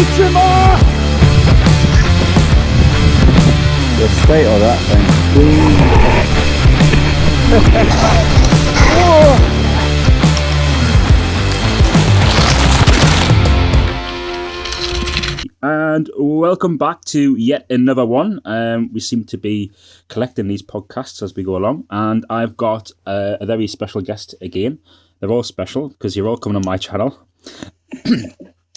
Ultima! The state of that thing. And welcome back to yet another one. We seem to be collecting these podcasts as we go along, and I've got a very special guest again. They're all special because you're all coming on my channel.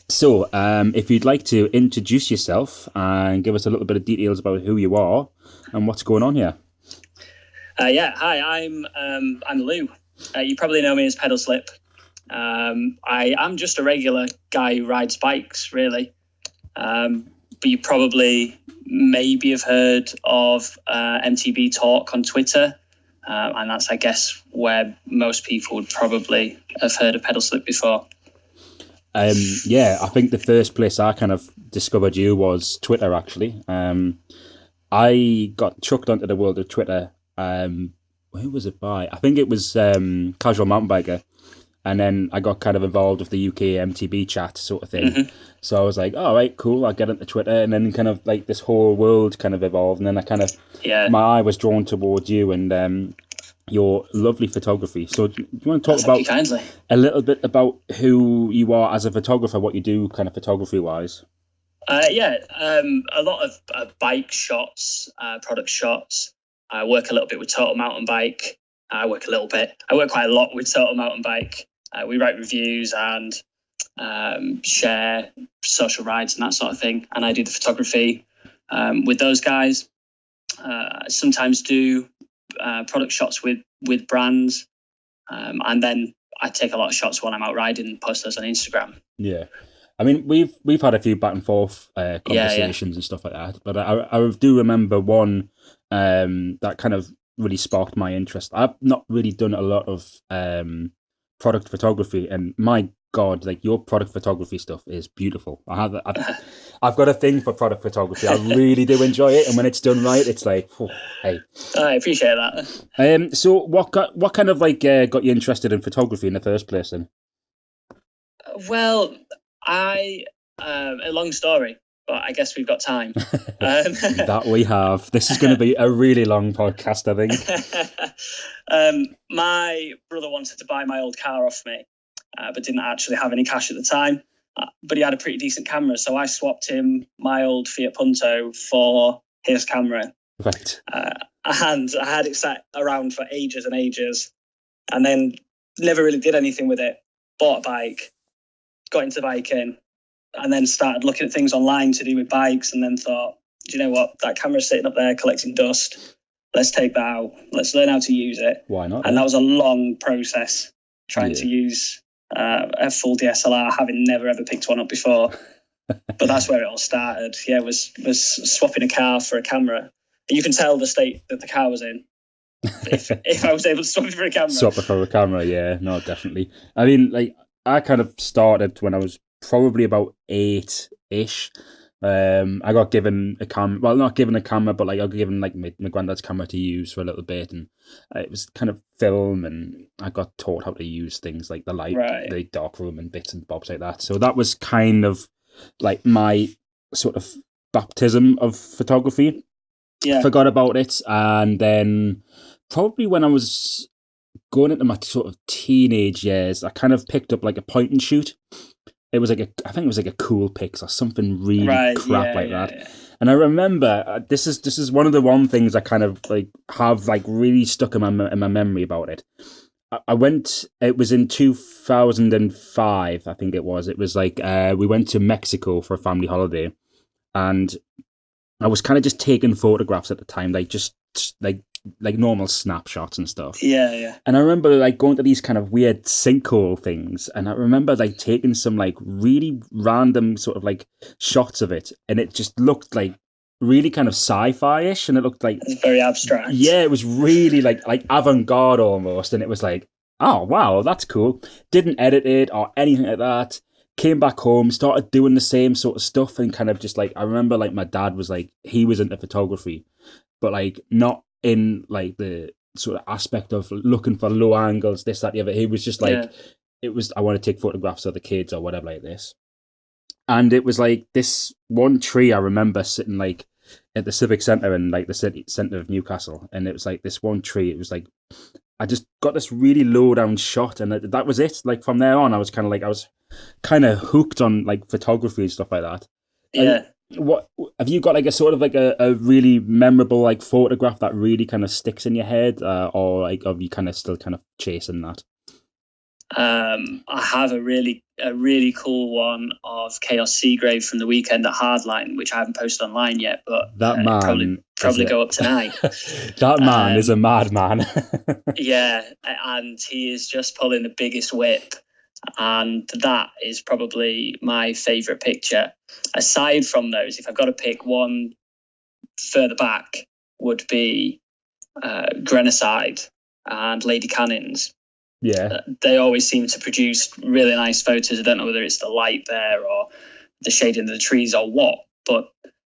So, if you'd like to introduce yourself and give us a little bit of details about who you are and what's going on here. Hi, I'm Lou. You probably know me as Pedal Slip. I'm just a regular guy who rides bikes, really. But you probably maybe have heard of MTB Talk on Twitter. And that's, I guess, where most people would probably have heard of Pedal Slip before. I think the first place I kind of discovered you was Twitter, actually. I got chucked onto the world of Twitter. Who was it by? I think it was Casual Mountain Biker. And then I got kind of involved with the UK MTB chat sort of thing. Mm-hmm. So I was like, all right, cool, I'll get into Twitter. And then kind of like this whole world kind of evolved. And then my eye was drawn towards you and your lovely photography. So do you want to talk about a little bit about who you are as a photographer, what you do kind of photography-wise? A lot of bike shots, product shots. I work a little bit with Total Mountain Bike. I work quite a lot with Total Mountain Bike. We write reviews and share social rides and that sort of thing. And I do the photography with those guys. I sometimes do product shots with brands. And then I take a lot of shots when I'm out riding and post those on Instagram. Yeah. I mean, we've had a few back and forth conversations and stuff like that. But I do remember one that kind of really sparked my interest. I've not really done a lot of product photography, and my God, like your product photography stuff is beautiful. I've got a thing for product photography. I really do enjoy it, and when it's done right, it's like, oh, hey. I appreciate that. So what kind of like got you interested in photography in the first place then? Well, a long story, but I guess we've got time. That we have. This is going to be a really long podcast, I think. My brother wanted to buy my old car off me, but didn't actually have any cash at the time. But he had a pretty decent camera, so I swapped him my old Fiat Punto for his camera. Right. And I had it sat around for ages and ages, and then never really did anything with it. Bought a bike, got into biking, and then started looking at things online to do with bikes, and then thought, do you know what? That camera's sitting up there collecting dust. Let's take that out. Let's learn how to use it. Why not? And that was a long process, trying to use a full DSLR, having never ever picked one up before. But that's where it all started. Yeah, was swapping a car for a camera. You can tell the state that the car was in if I was able to swap it for a camera. Swap it for a camera, yeah. No, definitely. I mean, like, I kind of started when I was probably about 8-ish. I got given a camera. Well, not given a camera, but like I got given like my granddad's camera to use for a little bit, and it was kind of film, and I got taught how to use things like the light, the darkroom, and bits and bobs like that. So that was kind of like my sort of baptism of photography. Yeah. Forgot about it, and then probably when I was going into my sort of teenage years, I kind of picked up like a point and shoot. It was like I think it was like a Cool Pix or something really crap like that. Yeah. And I remember this is one of the things I kind of like have like really stuck in my memory about it. I went. It was in 2005, I think it was. It was like we went to Mexico for a family holiday, and I was kind of just taking photographs at the time, like just like normal snapshots and stuff. Yeah. And I remember like going to these kind of weird sinkhole things, and I remember like taking some like really random sort of like shots of it, and it just looked like really kind of sci-fi-ish, and it looked like it's very abstract. Yeah, it was really like avant-garde almost, and it was like, oh wow, that's cool. Didn't edit it or anything like that. Came back home, started doing the same sort of stuff, and kind of just like, I remember like my dad was like, he was into photography, but like not in like the sort of aspect of looking for low angles, this, that, the other. He was just like, it was, I want to take photographs of the kids or whatever like this. And it was like this one tree I remember sitting like at the civic centre in like the city centre of Newcastle, and it was like this one tree. It was like I just got this really low down shot, and that was it. Like from there on, I was kind of hooked on like photography and stuff like that. Yeah. What have you got like a sort of like a really memorable like photograph that really kind of sticks in your head, or like are you kind of still kind of chasing that? I have a really cool one of Chaos Seagrave from the weekend at Hardline, which I haven't posted online yet, but that man probably go up tonight. That man is a madman. Yeah, and he is just pulling the biggest whip, and that is probably my favourite picture. Aside from those, if I've got to pick one further back, would be Grenicide and Lady Cannons. Yeah, they always seem to produce really nice photos. I don't know whether it's the light there or the shading of the trees or what, but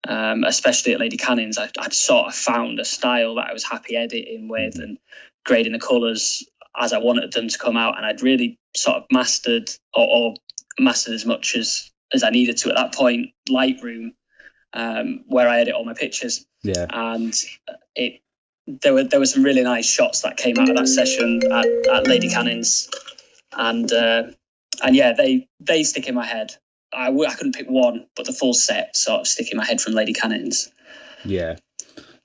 especially at Lady Cannons, I'd sort of found a style that I was happy editing with and grading the colours as I wanted them to come out, and I'd really sort of mastered or mastered as much as I needed to at that point Lightroom, where I edit all my pictures. Yeah, and there were some really nice shots that came out of that session at Lady Cannons, and yeah, they stick in my head. I couldn't pick one, but the full set sort of stick in my head from Lady Cannons. Yeah,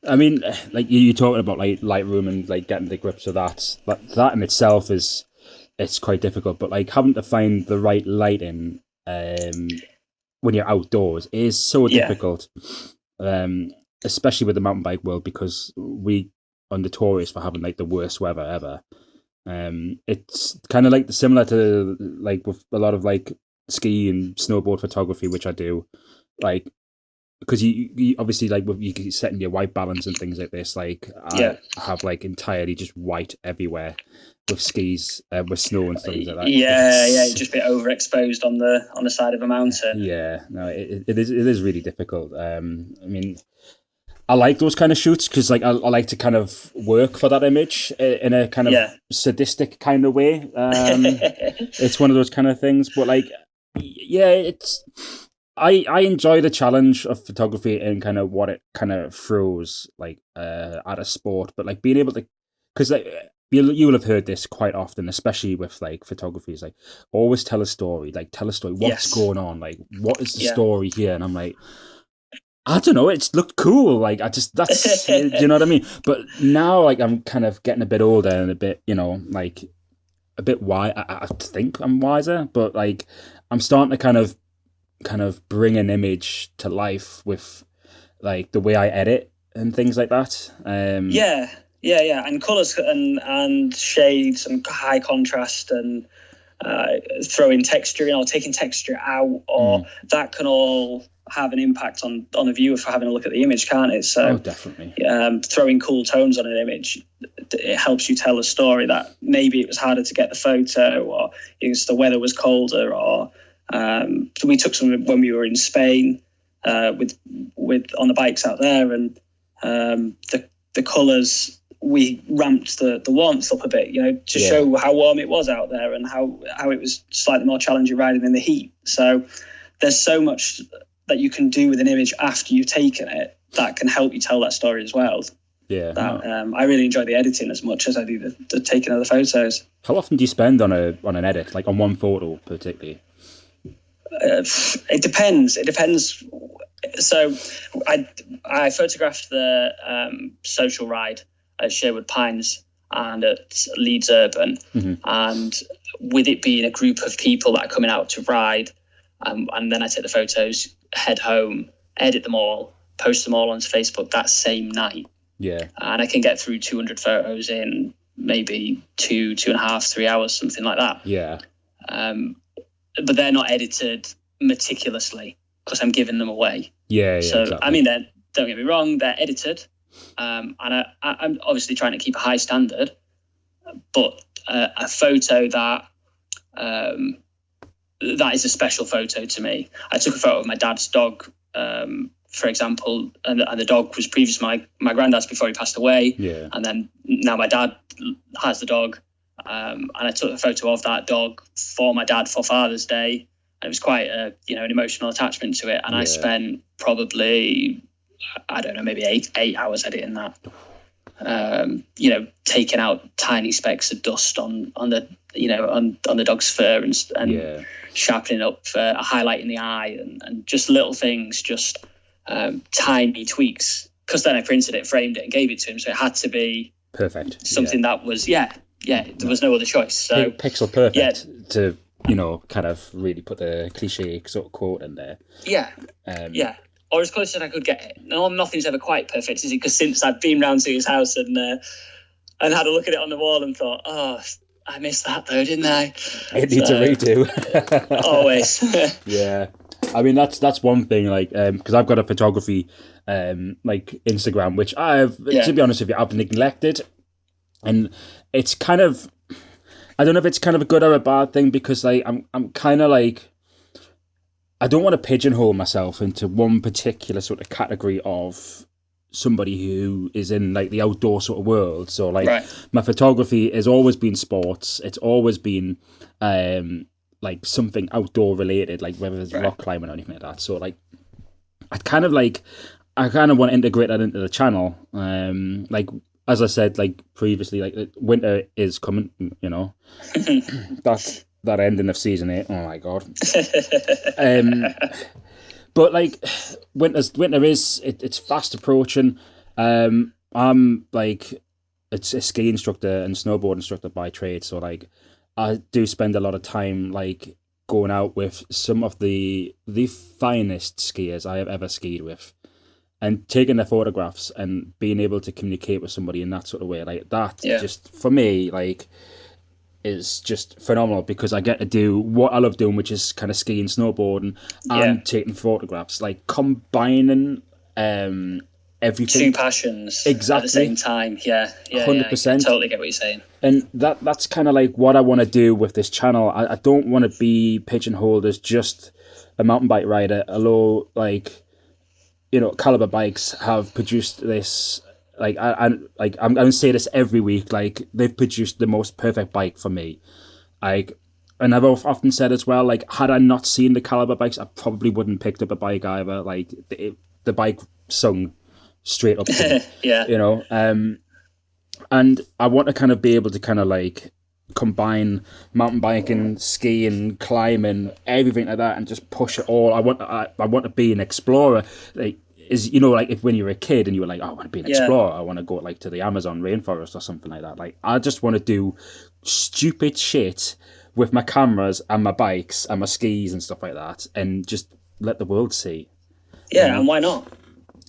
I mean, like you're talking about like Lightroom and like getting the grips of that. That in itself it's quite difficult. But like having to find the right lighting when you're outdoors is so difficult. Especially with the mountain bike world, because we are notorious for having like the worst weather ever. It's kind of like similar to like with a lot of like ski and snowboard photography, which I do, like because you obviously like with you setting your white balance and things like this. Like I have like entirely just white everywhere with skis, with snow and things like that. Yeah, just a bit overexposed on the side of a mountain. Yeah, no, it is really difficult. I mean, I like those kind of shoots because like I like to kind of work for that image in a kind of sadistic kind of way. It's one of those kind of things, but like, yeah, I enjoy the challenge of photography and kind of what it kind of throws like at a sport, but like being able to, because like you will have heard this quite often, especially with like photography, is like always tell a story, what's going on, like what is the story here, and I'm like, I don't know, it's looked cool. Like that's do you know what I mean? But now like I'm kind of getting a bit older and a bit, like a bit wise. I think I'm wiser, but like I'm starting to kind of bring an image to life with like the way I edit and things like that. Yeah, and colours and shades and high contrast and throwing texture in or taking texture out, or that can all have an impact on a viewer for having a look at the image, can't it? So definitely. Throwing cool tones on an image, it helps you tell a story that maybe it was harder to get the photo, or the weather was colder, or we took some when we were in Spain with on the bikes out there, and the colours, we ramped the warmth up a bit, to show how warm it was out there and how it was slightly more challenging riding in the heat. So there's so much that you can do with an image after you've taken it that can help you tell that story as well. Yeah, I really enjoy the editing as much as I do the taking of the photos. How often do you spend on an edit, like on one photo particularly? It depends. So I photographed the social ride at Sherwood Pines and at Leeds Urban, and with it being a group of people that are coming out to ride, and then I take the photos, head home, edit them all, post them all onto Facebook that same night. Yeah. And I can get through 200 photos in maybe 2.5, 3 hours, something like that. Yeah. But they're not edited meticulously because I'm giving them away. Yeah. So, exactly. I mean, don't get me wrong, they're edited. And I'm obviously trying to keep a high standard, but a photo that is a special photo to me. I took a photo of my dad's dog, for example, and the dog was previously my granddad's before he passed away. Yeah. And then now my dad has the dog, and I took a photo of that dog for my dad for Father's Day, it was quite an emotional attachment to it. And I spent probably, I don't know, maybe eight hours editing that. Taking out tiny specks of dust on the dog's fur and sharpening up, highlighting the eye and just little things, just tiny tweaks. Because then I printed it, framed it, and gave it to him, so it had to be perfect. Something that was there was no other choice. So pixel perfect to kind of really put the cliche sort of quote in there. Or as close as I could get it. No, nothing's ever quite perfect, is it? Because since I've been round to his house and had a look at it on the wall and thought, oh, I missed that though, didn't I? It needs a redo. Always. Yeah. I mean, that's one thing, like, because I've got a photography, like, Instagram, which to be honest with you, I've neglected. And it's kind of, I don't know if it's kind of a good or a bad thing, because, like, I'm kind of like, I don't want to pigeonhole myself into one particular sort of category of somebody who is in, like, the outdoor sort of world. So, like, my photography has always been sports. It's always been, like, something outdoor related, like whether it's rock climbing or anything like that. So, like, I kind of want to integrate that into the channel. Like, as I said, like, previously, like, winter is coming, that's that ending of season 8. Oh my god. But, like, winter is it's fast approaching. I'm, like, it's a ski instructor and snowboard instructor by trade, so, like, I do spend a lot of time, like, going out with some of the finest skiers I have ever skied with, and taking their photographs and being able to communicate with somebody in that sort of way, like that, just for me, like, is just phenomenal, because I get to do what I love doing, which is kind of skiing, snowboarding, and taking photographs, like combining everything. Two passions exactly at the same time. 100%. I totally get what you're saying. And that's kind of like what I want to do with this channel. I don't want to be pigeonholed as just a mountain bike rider, although, like, Caliber Bikes have produced this, like, I'm going to say this every week, like, they've produced the most perfect bike for me. Like, and I've often said as well, like, had I not seen the Caliber Bikes, I probably wouldn't picked up a bike either. Like, the bike sung straight up to me, and I want to kind of be able to kind of, like, combine mountain biking, skiing, climbing, everything like that, and just push it all. I want to be an explorer. Like, like, if when you were a kid and you were like, oh, I want to be an explorer, I want to go, like, to the Amazon rainforest or something like that. Like, I just want to do stupid shit with my cameras and my bikes and my skis and stuff like that, and just let the world see. And why not?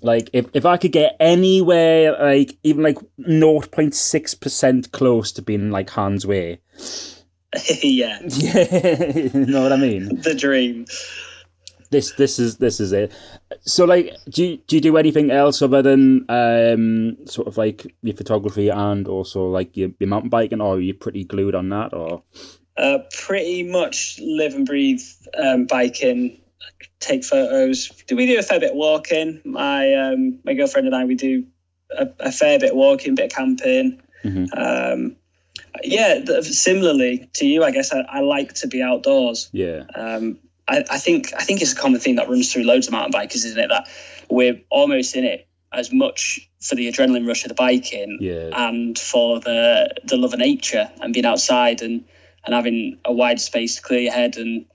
Like, if I could get anywhere, like, even, like, 0.6% close to being, like, Hans Way. Yeah. You know what I mean? The dream. This is it. So, like, do you do anything else other than sort of, like, your photography and also, like, your mountain biking, or are you pretty glued on that, or? Pretty much live and breathe biking. Take photos. We do a fair bit of walking. My girlfriend and I, we do a fair bit of walking, bit of camping. Mm-hmm. Similarly to you, I guess I like to be outdoors. I think it's a common thing that runs through loads of mountain bikers, isn't it? That we're almost in it as much for the adrenaline rush of the biking and for the love of nature and being outside and having a wide space to clear your head and.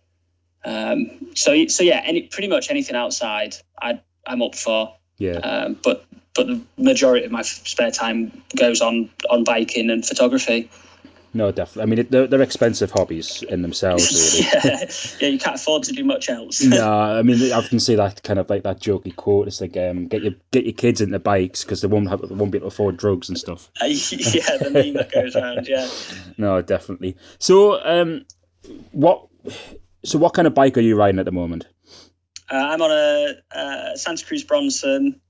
Pretty much anything outside I'm up for. But the majority of my spare time goes on biking and photography. No, definitely. I mean, they're expensive hobbies in themselves, really. You can't afford to do much else. No, I mean, I often see that kind of like that jokey quote. It's like, get your kids into bikes because they won't be able to afford drugs and stuff. The meme that goes around. No, definitely. So, what kind of bike are you riding at the moment? I'm on a Santa Cruz Bronson.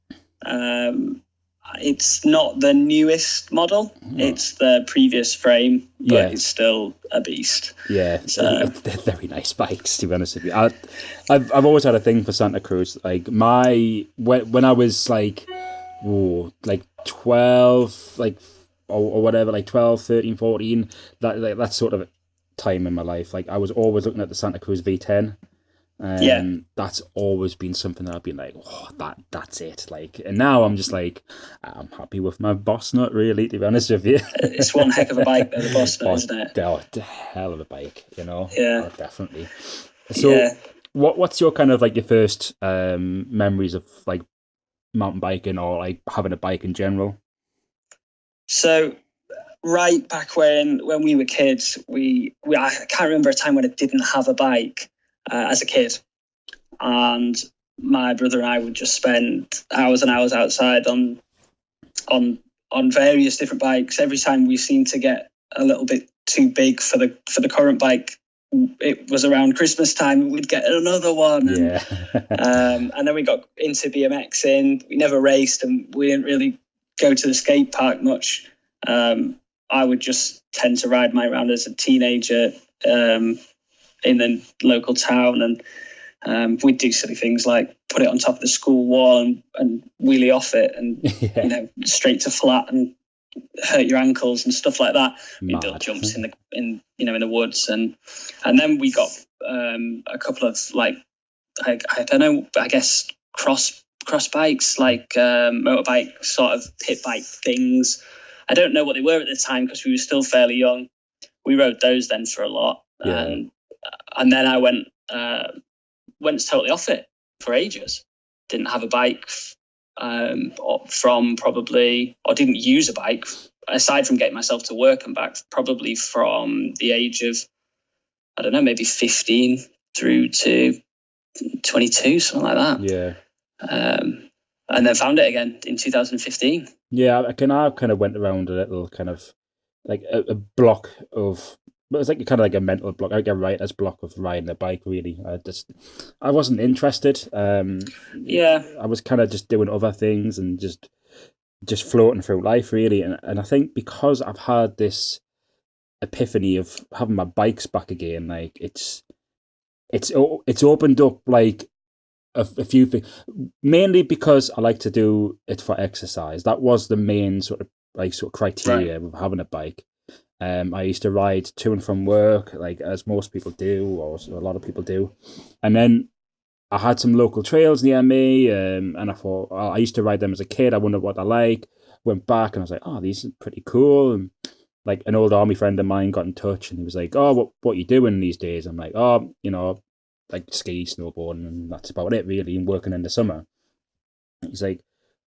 It's not the newest model. No. It's the previous frame, but it's still a beast. Yeah, so they're very nice bikes, to be honest with you. I've always had a thing for Santa Cruz. Like when I was like 12, like or whatever, like 12, 13, 14, that sort of time in my life. Like I was always looking at the Santa Cruz V10. Yeah. That's always been something that I've been like, oh, that's it. Like, and now I'm just like, I'm happy with my boss nut, really, to be honest with you. It's one heck of a bike, though, the Boss Nut, Oh, isn't it? the hell of a bike, you know? Yeah. Oh, definitely. So, Yeah. what's your kind of like your first memories of like mountain biking or like having a bike in general? So right back when we were kids, I can't remember a time when I didn't have a bike as a kid, and my brother and I would just spend hours and hours outside on various different bikes. Every time we seemed to get a little bit too big for the current bike, it was around Christmas time we'd get another one. Yeah. And then we got into BMXing. We never raced, and we didn't really go to the skate park much. I would just tend to ride mine around as a teenager in the local town, and we'd do silly things like put it on top of the school wall and wheelie off it, and Yeah. straight to flat and hurt your ankles and stuff like that. We Mad. built jumps in the woods, and then we got a couple of like I don't know, I guess cross bikes, like motorbike sort of pit bike things. I don't know what they were at the time because we were still fairly young. We rode those then for a lot, Yeah. and then I went totally off it for ages. Didn't have a bike from probably, or didn't use a bike aside from getting myself to work and back, probably from the age of, I don't know, maybe 15 through to 22, something like that. Yeah. And then found it again in 2015. Yeah, I kind of went around a little kind of like a block of, but it was like kind of like a mental block, like a writer's block of riding a bike. Really, I wasn't interested. Yeah, I was kind of just doing other things and just floating through life, really. And I think because I've had this epiphany of having my bikes back again, like it's opened up like a few things, mainly because I like to do it for exercise. That was the main sort of criteria of having a bike. I used to ride to and from work, like as most people do, or a lot of people do, and then I had some local trails near me, and I thought, oh, I used to ride them as a kid. I wondered what they're like. Went back and I was like, oh, these are pretty cool. And like an old army friend of mine got in touch and he was like, oh, what you doing these days? I'm like, oh, like ski, snowboarding, and that's about it really, and working in the summer. He's like,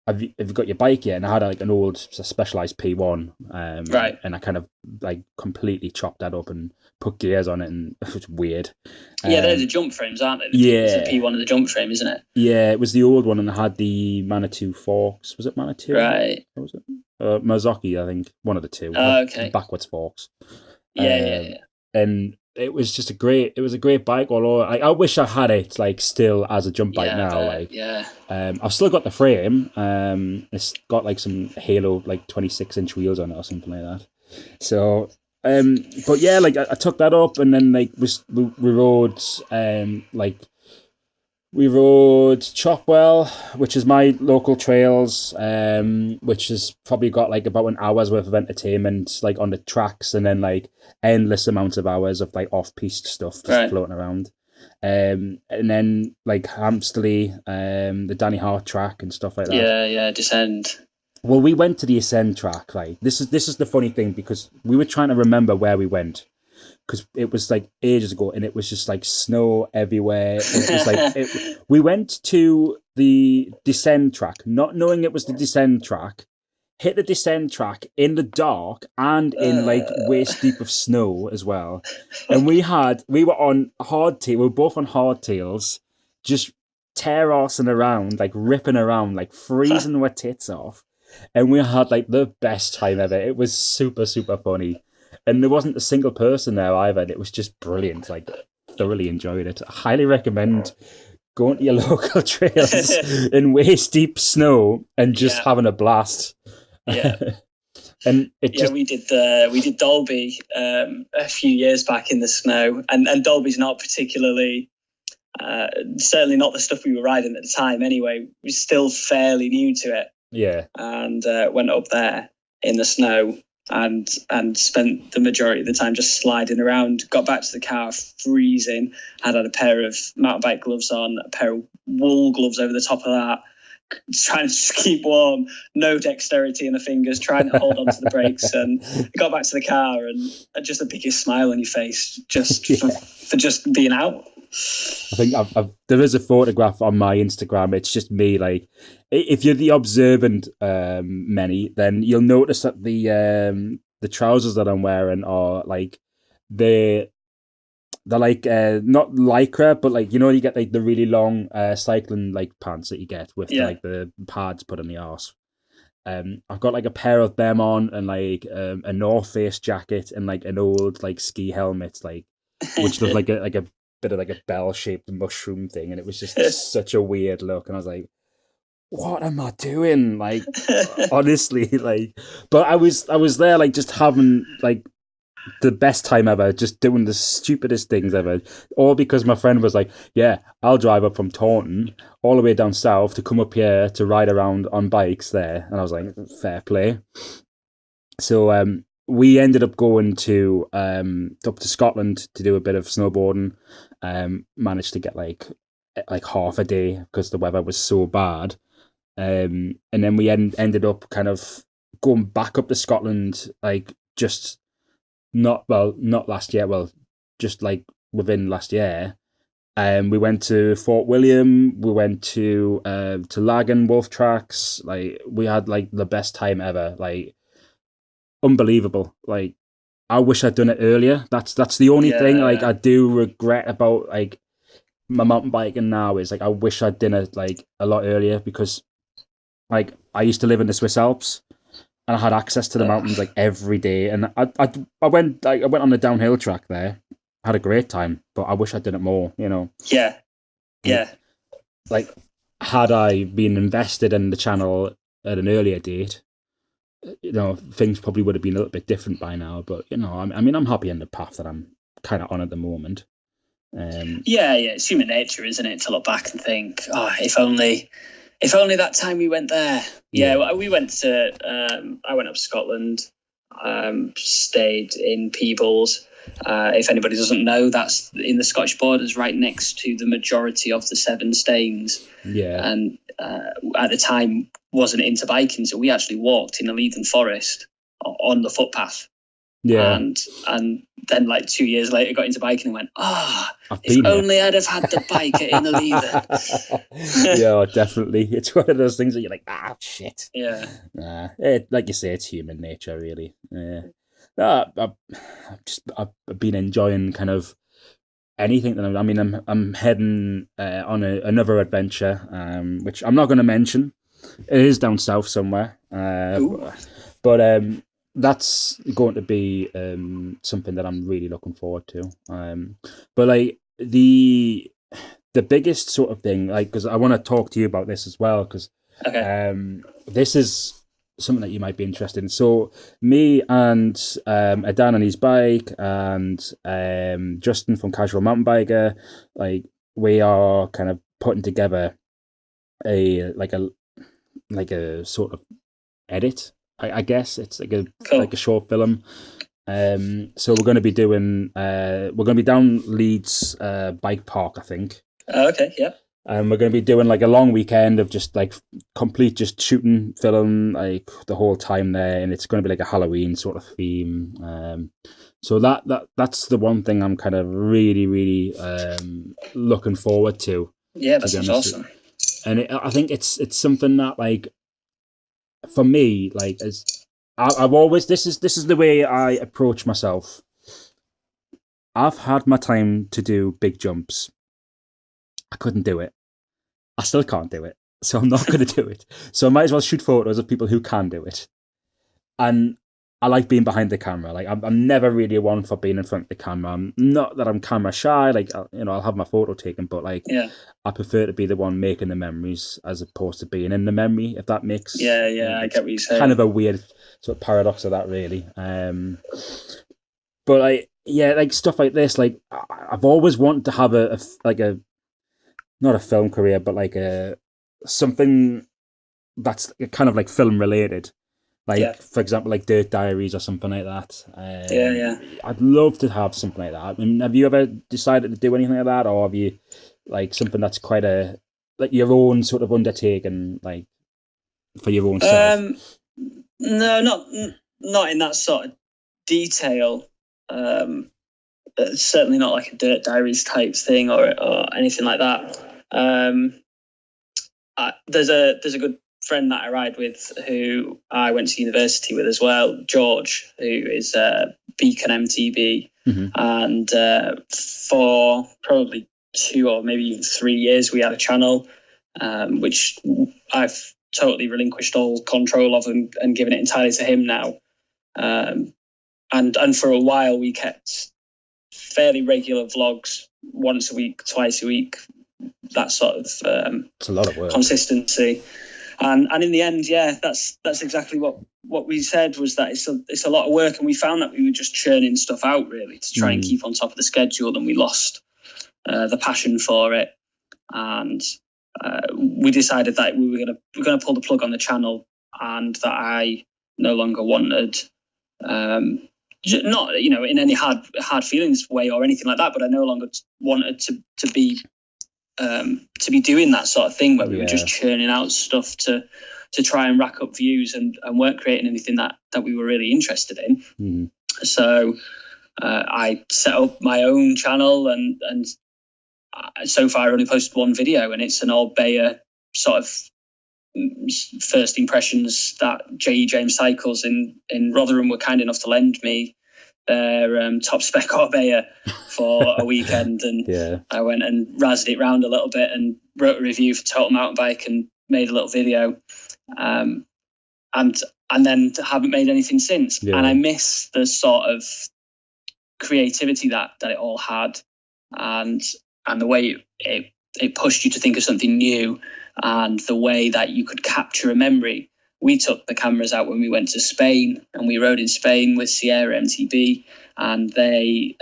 have you got your bike yet? And I had like an old Specialized P1, and I kind of like completely chopped that up and put gears on it, and it was weird. Yeah, they're the jump frames, aren't they? Yeah, it's the P1 of the jump frame, isn't it? Yeah, it was the old one, and it had the Manitou forks. Was it Manitou? Right. What was it? Marzocchi, I think, one of the two. Oh, okay. Backwards forks. Yeah. And it was just a great bike. Although I wish I had it like still as a jump bike now. I've still got the frame. It's got like some Halo like 26-inch wheels on it or something like that. So, but yeah, like I took that up, and then like we rode we rode Chopwell, which is my local trails, which has probably got like about an hour's worth of entertainment, like on the tracks, and then like endless amounts of hours of like off-piste stuff just floating around. And then like Hampsterley, the Danny Hart track and stuff like that. Yeah, Descend. Well, we went to the Ascend track. Like this is the funny thing, because we were trying to remember where we went, because it was like ages ago and it was just like snow everywhere. It was like we went to the Descend track, not knowing it was the Descend track, hit the Descend track in the dark and in like waist deep of snow as well. And we were on hardtail, we were both on hardtails, just tear-arsing around, like ripping around, like freezing our tits off. And we had like the best time ever. It was super, super funny. And there wasn't a single person there either. It was just brilliant. Like, thoroughly enjoyed it. I highly recommend going to your local trails in waist deep snow and just having a blast. Yeah. And we did Dolby a few years back in the snow, and Dolby's not particularly certainly not the stuff we were riding at the time anyway. We were still fairly new to it. Yeah. And went up there in the snow. and spent the majority of the time just sliding around. Got back to the car freezing. Had a pair of mountain bike gloves on, a pair of wool gloves over the top of that, trying to just keep warm, no dexterity in the fingers, trying to hold onto the brakes. And got back to the car and just the biggest smile on your face just for just being out. I think there is a photograph on my Instagram. It's just me. Like, if you're the observant many, then you'll notice that the trousers that I'm wearing are like they're like not lycra, but like, you know, you get like the really long cycling like pants that you get with like the pads put on the arse. I've got like a pair of them on and like a North Face jacket and like an old like ski helmet, like which looked like a bit of like a bell-shaped mushroom thing, and it was just such a weird look. And I was like, what am I doing? Like, honestly, like, but I was there like just having like the best time ever, just doing the stupidest things ever, all because my friend was like, yeah, I'll drive up from Taunton all the way down south to come up here to ride around on bikes there. And I was like, fair play. So we ended up going to up to Scotland to do a bit of snowboarding. Managed to get like half a day because the weather was so bad. And then we ended up kind of going back up to Scotland, like just not last year, just like within last year. We went to Fort William, we went to Lagan Wolf Tracks. Like, we had like the best time ever, like unbelievable. Like, I wish I'd done it earlier. That's the only thing like I do regret about like my mountain biking now, is like I wish I'd done it like a lot earlier, because like I used to live in the Swiss Alps and I had access to the mountains like every day, and I went on the downhill track there, had a great time, but I wish I'd done it more, you know. Yeah Like, had I been invested in the channel at an earlier date, you know, things probably would have been a little bit different by now. But, you know, I mean, I'm happy in the path that I'm kind of on at the moment. It's human nature, isn't it, to look back and think, oh, if only that time we went there. We went to I went up to Scotland, stayed in Peebles. If anybody doesn't know, that's in the Scottish borders, right next to the majority of the Seven Stains. And at the time wasn't into biking, so we actually walked in the Leithen Forest on the footpath. And then like 2 years later got into biking and went, if only I'd have had the bike in the Leithen. Yeah, definitely. It's one of those things that you're like, shit. Yeah. Like you say, it's human nature, really. Yeah. I've been enjoying kind of anything that I'm heading on another adventure, which I'm not going to mention. It is down south somewhere, but that's going to be something that I'm really looking forward to. But like the biggest sort of thing, like, because I want to talk to you about this as well, because this is something that you might be interested in. So me and Adan on his bike, and Justin from Casual Mountain Biker, like, we are kind of putting together a sort of edit. I guess it's like a short film. So we're going to be doing down Leeds Bike Park, I think. Okay, yeah. And we're going to be doing like a long weekend of just like complete just shooting film like the whole time there, and it's going to be like a Halloween sort of theme. So that's the one thing I'm kind of really, really looking forward to. Yeah, that sounds awesome. And I think it's something that, like, for me, like, as I've always, this is the way I approach myself. I've had my time to do big jumps. I couldn't do it. I still can't do it. So I'm not going to do it. So I might as well shoot photos of people who can do it. And I like being behind the camera. Like, I'm never really one for being in front of the camera. I'm not that I'm camera shy. Like, I'll have my photo taken, but like, I prefer to be the one making the memories as opposed to being in the memory, if that makes I get what you're saying. Kind of a weird sort of paradox of that, really. But like stuff like this, like, I've always wanted to have a not a film career, but like something that's kind of like film related. Like, Yeah. for example, like Dirt Diaries or something like that. Yeah. I'd love to have something like that. I mean, have you ever decided to do anything like that, or have you like something that's quite a like your own sort of undertaking, like for your own self? Um, no, not in that sort of detail. Certainly not like a Dirt Diaries type thing or anything like that. There's a good friend that I ride with who I went to university with as well, George, who is Beacon MTB, and for probably 2 or maybe even 3 years we had a channel, which I've totally relinquished all control of and given it entirely to him now. And for a while we kept fairly regular vlogs, once a week, twice a week, that sort of It's a lot of work. consistency. And in the end, yeah, that's exactly what we said, was that it's a lot of work, and we found that we were just churning stuff out really to try and keep on top of the schedule, and we lost the passion for it. And we decided that we were gonna pull the plug on the channel, and that I no longer wanted, not in any hard feelings way or anything like that, but I no longer wanted to be doing that sort of thing where we were just churning out stuff to try and rack up views and weren't creating anything that we were really interested in. So I set up my own channel, and so far I only posted one video, and it's an old Bayer sort of first impressions that J.E. James Cycles in Rotherham were kind enough to lend me their top spec Bayer for a weekend, and I went and razzed it round a little bit and wrote a review for Total Mountain Bike and made a little video, and then haven't made anything since. And I miss the sort of creativity that it all had, and the way it pushed you to think of something new, and the way that you could capture a memory. We took the cameras out when we went to Spain, and we rode in Spain with Sierra MTB, and they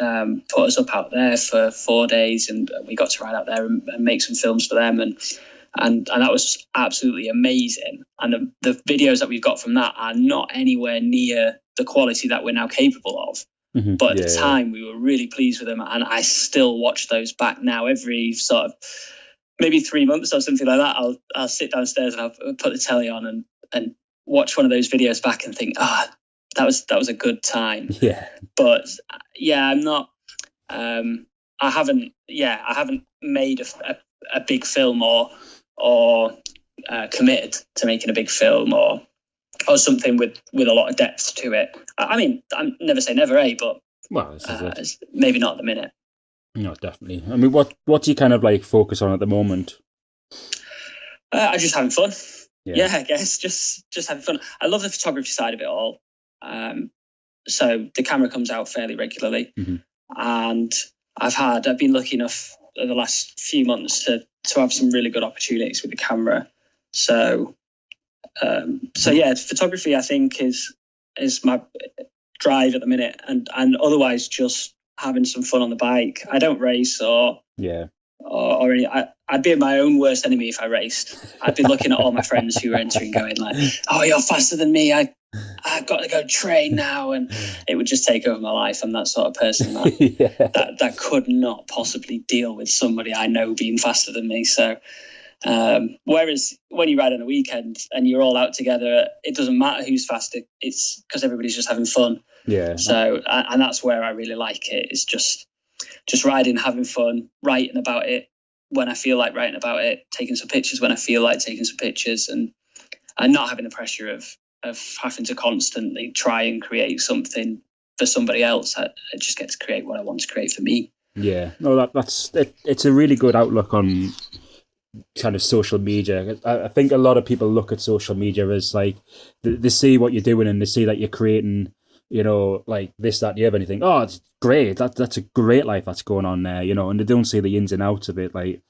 put us up out there for 4 days, and we got to ride out there and make some films for them, and that was absolutely amazing. And the videos that we've got from that are not anywhere near the quality that we're now capable of. But at the time, we were really pleased with them, and I still watch those back now every sort of maybe 3 months or something like that. I'll sit downstairs and I'll put the telly on and watch one of those videos back and think, that was a good time. But I'm not. I haven't made a big film or committed to making a big film or something with a lot of depth to it. I mean, I never say never, but maybe not at the minute. No, definitely. I mean, what do you kind of like focus on at the moment? I'm just having fun. Yeah, I guess just having fun. I love the photography side of it all. So the camera comes out fairly regularly, and I've been lucky enough in the last few months to have some really good opportunities with the camera. So photography I think is my drive at the minute, and otherwise just having some fun on the bike. I don't race or any. I'd be my own worst enemy if I raced. I'd be looking at all my friends who were entering, going like, "Oh, you're faster than me. I've got to go train now," and it would just take over my life. I'm that sort of person that could not possibly deal with somebody I know being faster than me. So. Whereas when you ride on a weekend and you're all out together, it doesn't matter who's faster. It's because everybody's just having fun. So and that's where I really like it. It's just riding, having fun, writing about it when I feel like writing about it, taking some pictures when I feel like taking some pictures, and not having the pressure of having to constantly try and create something for somebody else. I just get to create what I want to create for me. Yeah, no, that's it. It's a really good outlook on kind of social media. I think a lot of people look at social media as like they see what you're doing and they see that you're creating, like this, that, the other, and you think, oh, it's great. That's a great life that's going on there, and they don't see the ins and outs of it. Like,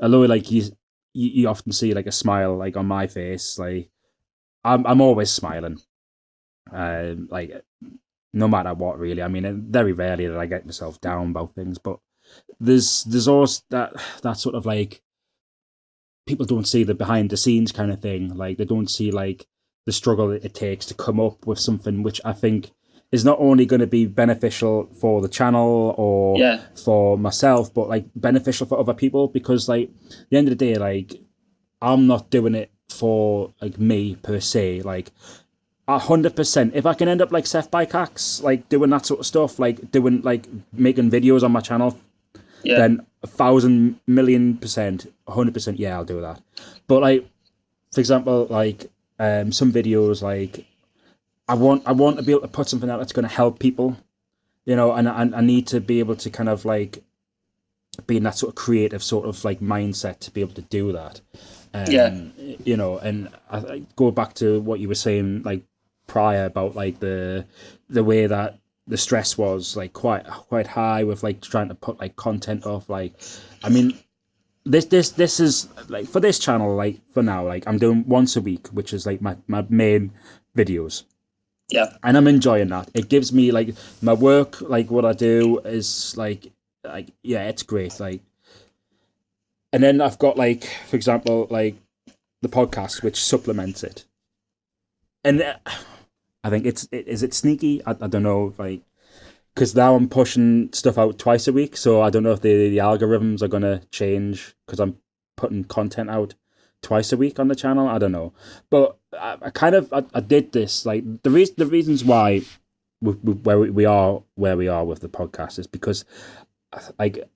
although like you often see like a smile like on my face, like I'm always smiling, like no matter what really. I mean, very rarely that I get myself down about things, but there's always that sort of like, people don't see the behind the scenes kind of thing. Like they don't see like the struggle it takes to come up with something which I think is not only going to be beneficial for the channel or for myself, but like beneficial for other people, because like at the end of the day, like I'm not doing it for like me per se. Like 100%, if I can end up like Seth Bike Hacks, like doing that sort of stuff, like doing like making videos on my channel, then 1,000,000,000%, 100%, yeah, I'll do that. But like, for example, like some videos, like I want to be able to put something out that's going to help people, you know, and I need to be able to kind of like be in that sort of creative sort of like mindset to be able to do that. You know, and I go back to what you were saying like prior about like the way that the stress was like quite high with like trying to put like content off. Like, I mean, this is like for this channel, like for now, like I'm doing once a week, which is like my main videos. Yeah. And I'm enjoying that. It gives me like my work, like what I do is like yeah, it's great. Like, and then I've got like, for example, like the podcast, which supplements it. And I think is it sneaky? I don't know, like, because now I'm pushing stuff out twice a week, so I don't know if the algorithms are gonna change because I'm putting content out twice a week on the channel. I don't know, but I kind of I did this like the reasons why we are where we are with the podcast is because like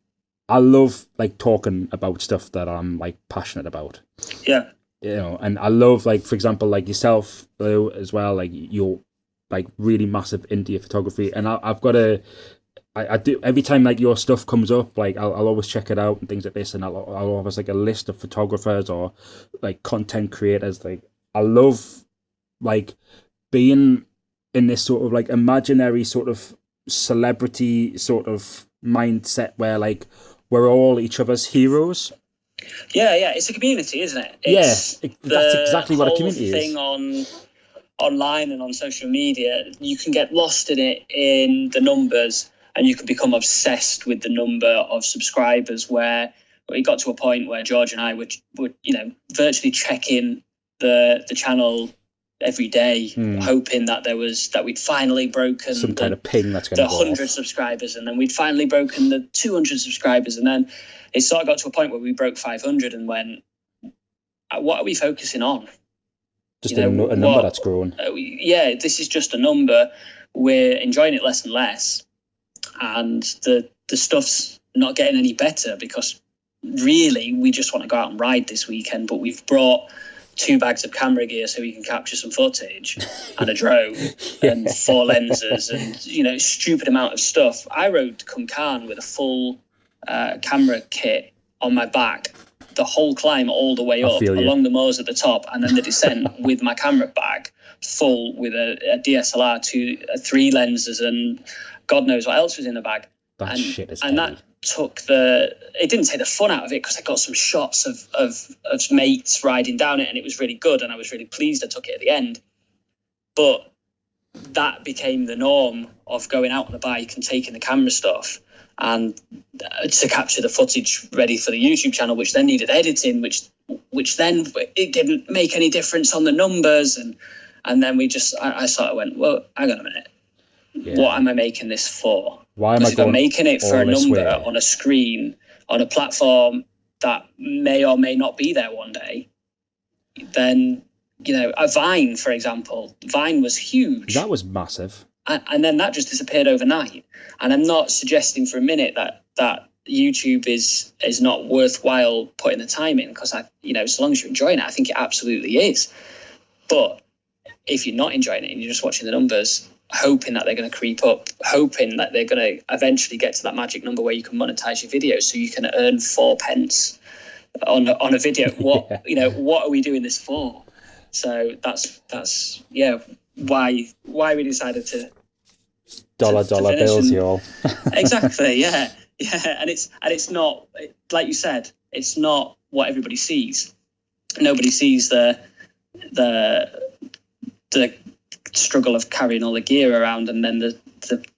I love like talking about stuff that I'm like passionate about. Yeah. You know, and I love like, for example, like yourself as well, like you're like really massive into your photography, and I've got I do every time like your stuff comes up, like I'll always check it out and things like this, and I'll always like a list of photographers or like content creators. Like I love like being in this sort of like imaginary sort of celebrity sort of mindset where like we're all each other's heroes. Yeah, it's a community, isn't it? It's that's exactly what a community thing is. Online and on social media, you can get lost in it in the numbers, and you can become obsessed with the number of subscribers. Where it got to a point where George and I would virtually check in the channel every day, hoping that we'd finally broken some kind of ping that's going to the 100 subscribers, and then we'd finally broken the 200 subscribers, and then it sort of got to a point where we broke 500 and went, what are we focusing on? Just a number that's growing. This is just a number. We're enjoying it less and less, and the stuff's not getting any better because really we just want to go out and ride this weekend, but we've brought 2 bags of camera gear so we can capture some footage and a drone and 4 lenses and stupid amount of stuff. I rode Kumkan with a full camera kit on my back the whole climb all the way up along the moors at the top, and then the descent with my camera bag full with a DSLR, 3 lenses, and God knows what else was in the bag. That took it didn't take the fun out of it because I got some shots of mates riding down it, and it was really good, and I was really pleased I took it at the end. But that became the norm of going out on the bike and taking the camera stuff and to capture the footage ready for the YouTube channel, which then needed editing, which then it didn't make any difference on the numbers, and then I sort of went, well, hang on a minute, what am I making this for? Why am I'm making it for a number on a screen on a platform that may or may not be there one day, then a Vine, for example, Vine was huge. That was massive. And then that just disappeared overnight. And I'm not suggesting for a minute that YouTube is not worthwhile putting the time in, because so long as you're enjoying it, I think it absolutely is. But if you're not enjoying it and you're just watching the numbers, hoping that they're going to creep up, hoping that they're going to eventually get to that magic number where you can monetize your videos so you can earn 4 pence on a video, what what are we doing this for? So that's why we decided to dollar bills, y'all. Exactly, yeah, and it's not, like you said, it's not what everybody sees. Nobody sees the struggle of carrying all the gear around, and then the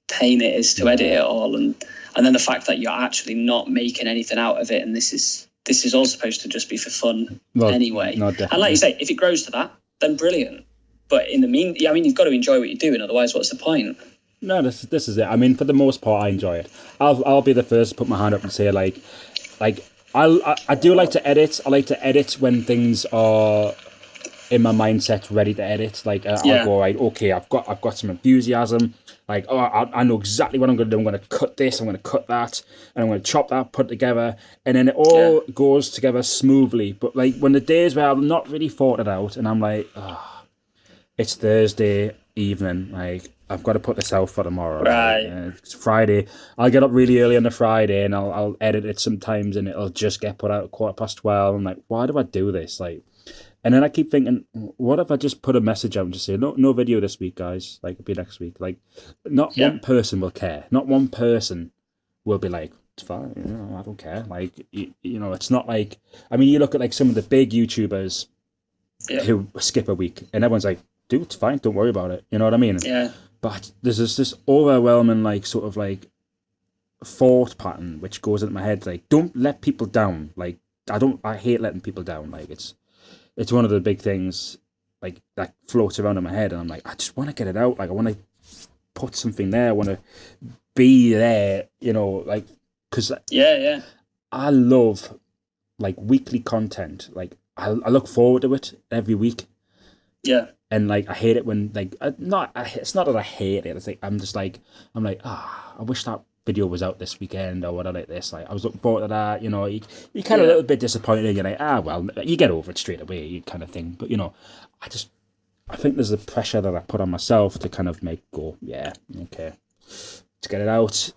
pain it is to edit it all, and then the fact that you're actually not making anything out of it, and this is all supposed to just be for fun anyway. No, and like you say, if it grows to that, then brilliant. But in the you've got to enjoy what you're doing. Otherwise, what's the point? No, this is it. I mean, for the most part, I enjoy it. I'll be the first to put my hand up and say like I do like to edit. I like to edit when things are in my mindset ready to edit. Like I'll go, right, okay, I've got some enthusiasm. Like, oh, I know exactly what I'm going to do. I'm going to cut this, I'm going to cut that, and I'm going to chop that, put it together, and then it all goes together smoothly. But like when the days where I'm not really thought it out, and I'm like, oh, it's Thursday evening, like I've got to put this out for tomorrow. Right. Like, it's Friday. I'll get up really early on the Friday, and I'll edit it sometimes, and it'll just get put out at 12:15. I'm like, why do I do this? Like. And then I keep thinking, what if I just put a message out and just say, no video this week, guys. Like, it'll be next week. Like, not one person will care. Not one person will be like, it's fine. You know, I don't care. Like, you know, it's not like, I mean, you look at like some of the big YouTubers who skip a week and everyone's like, dude, it's fine. Don't worry about it. You know what I mean? Yeah. But there's this overwhelming, like, sort of like thought pattern which goes into my head. Like, don't let people down. Like, I hate letting people down. Like, it's one of the big things like that floats around in my head, and I'm like, I just want to get it out. Like I want to put something there. I want to be there, you know, like because I love like weekly content. Like I look forward to it every week. Yeah. And like I hate it when like it's not that I hate it. It's like I'm like I wish that video was out this weekend or whatever like this. Like I was looking forward to that, you know, you kind of a little bit disappointed, you're like, well, you get over it straight away, you kind of thing. But you know, I think there's a pressure that I put on myself to kind of make go, yeah, okay, to get it out.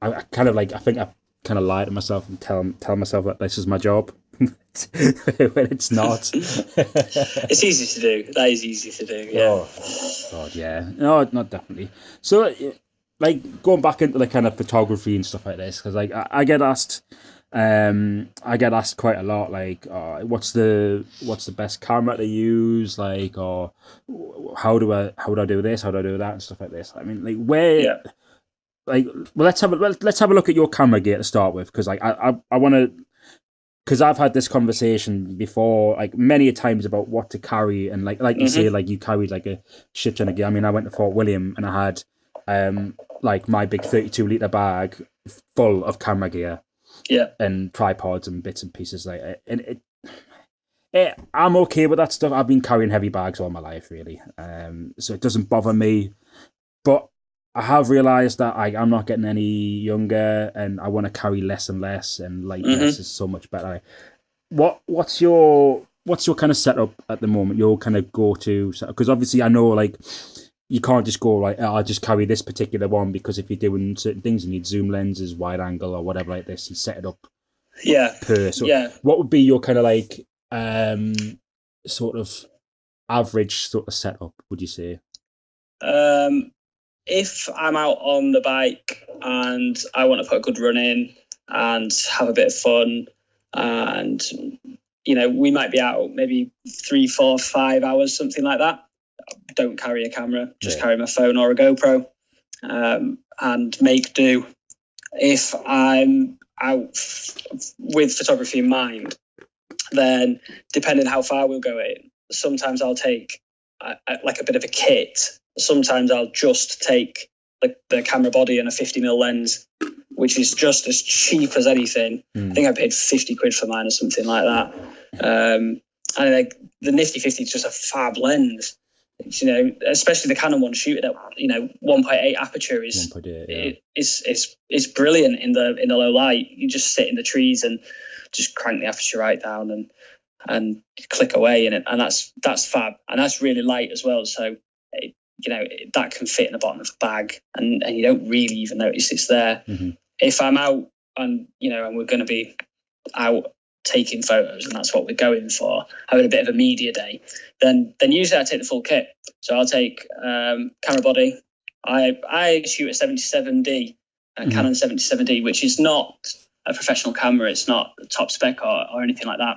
I kind of like I think I kind of lie to myself and tell myself that this is my job. When it's not. It's easy to do. That is easy to do, yeah. Oh God, yeah. No, not definitely. So like going back into the kind of photography and stuff like this, because like I get asked quite a lot, like what's the best camera to use, like, or how do I do this, how do I do that, and stuff like this. I mean, like where, like, well, let's have a look at your camera gear to start with, because like I want to, because I've had this conversation before, like many a times about what to carry, and like you say, like you carried like a shit ton of gear. I mean, I went to Fort William and I had like my big 32-liter bag full of camera gear, and tripods and bits and pieces like that. And I'm okay with that stuff. I've been carrying heavy bags all my life, really, so it doesn't bother me. But I have realised that I'm not getting any younger, and I want to carry less and less, and lightness is so much better. What's your kind of setup at the moment? Your kind of go-to setup? Because obviously I know like you can't just go like, I'll just carry this particular one, because if you're doing certain things, you need zoom lenses, wide angle, or whatever like this, you set it up. What would be your kind of like sort of average sort of setup, would you say? If I'm out on the bike and I want to put a good run in and have a bit of fun, and you know, we might be out maybe 3, 4, 5 hours, something like that, don't carry a camera, just carry my phone or a GoPro, and make do. If I'm out with photography in mind, then depending how far we'll go in, sometimes I'll take like a bit of a kit. Sometimes I'll just take the camera body and a 50mm lens, which is just as cheap as anything. I think I paid 50 quid for mine or something like that. And like the Nifty 50 is just a fab lens. You know, especially the Canon one shooting at 1.8 aperture is brilliant in the low light. You just sit in the trees and just crank the aperture right down and click away in it, and that's fab, and that's really light as well. So that can fit in the bottom of a bag, and you don't really even notice it's there. If I'm out and and we're going to be out taking photos, and that's what we're going for, having a bit of a media day, then usually I take the full kit. So I'll take camera body. I shoot a 77D, a Canon 77D, which is not a professional camera. It's not top spec or anything like that.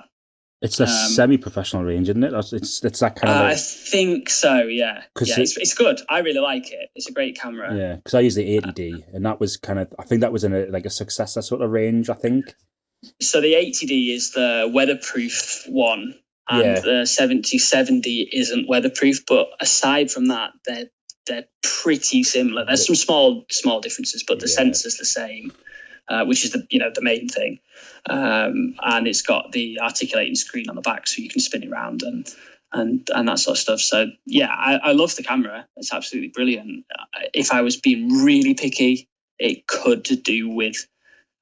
It's a semi-professional range, isn't it? It's that kind of. I think so. Yeah. It's good. I really like it. It's a great camera. Yeah, because I use the 80D, and that was kind of. I think that was in a successor sort of range. I think. So the 80D is the weatherproof one, and Yeah. the 7070 isn't weatherproof. But aside from that, they're pretty similar. There's some small differences, but the sensor's the same, which is the main thing. And it's got the articulating screen on the back, so you can spin it around and that sort of stuff. So yeah, I love the camera. It's absolutely brilliant. If I was being really picky, it could do with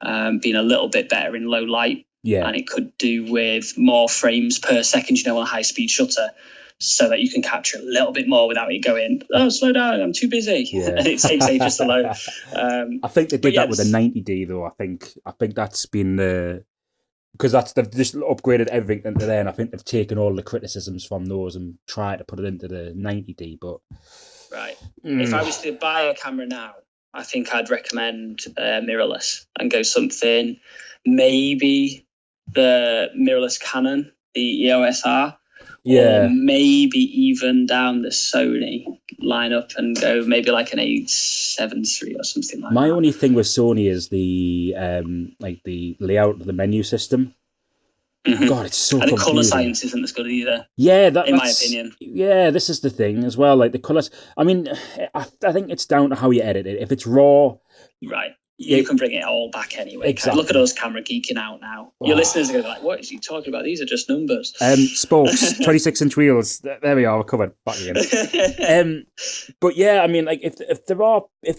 being a little bit better in low light. Yeah. And it could do with more frames per second, on a high-speed shutter, so that you can capture a little bit more without it going, oh, slow down, I'm too busy. Yeah. And it takes ages to load. I think they did that with the 90D, though. I think that's been because they've just upgraded everything into there, and I think they've taken all the criticisms from those and tried to put it into the 90D. But right, if I was to buy a camera now, I think I'd recommend mirrorless and go something, maybe the mirrorless Canon, the EOS R, or maybe even down the Sony lineup and go maybe like an 8-7 III or something like that. My only thing with Sony is the the layout of the menu system. Mm-hmm. God, it's so confusing. And the colour science isn't as good either. Yeah, in my opinion. Yeah, this is the thing as well. Like the colours. I mean, I think it's down to how you edit it. If it's raw, right. You can bring it all back anyway. Exactly. Look at us camera geeking out now. Your listeners are going to be like, what is he talking about? These are just numbers. Spokes, 26-inch wheels. There we are. We're covered. Back again. But yeah, I mean, like if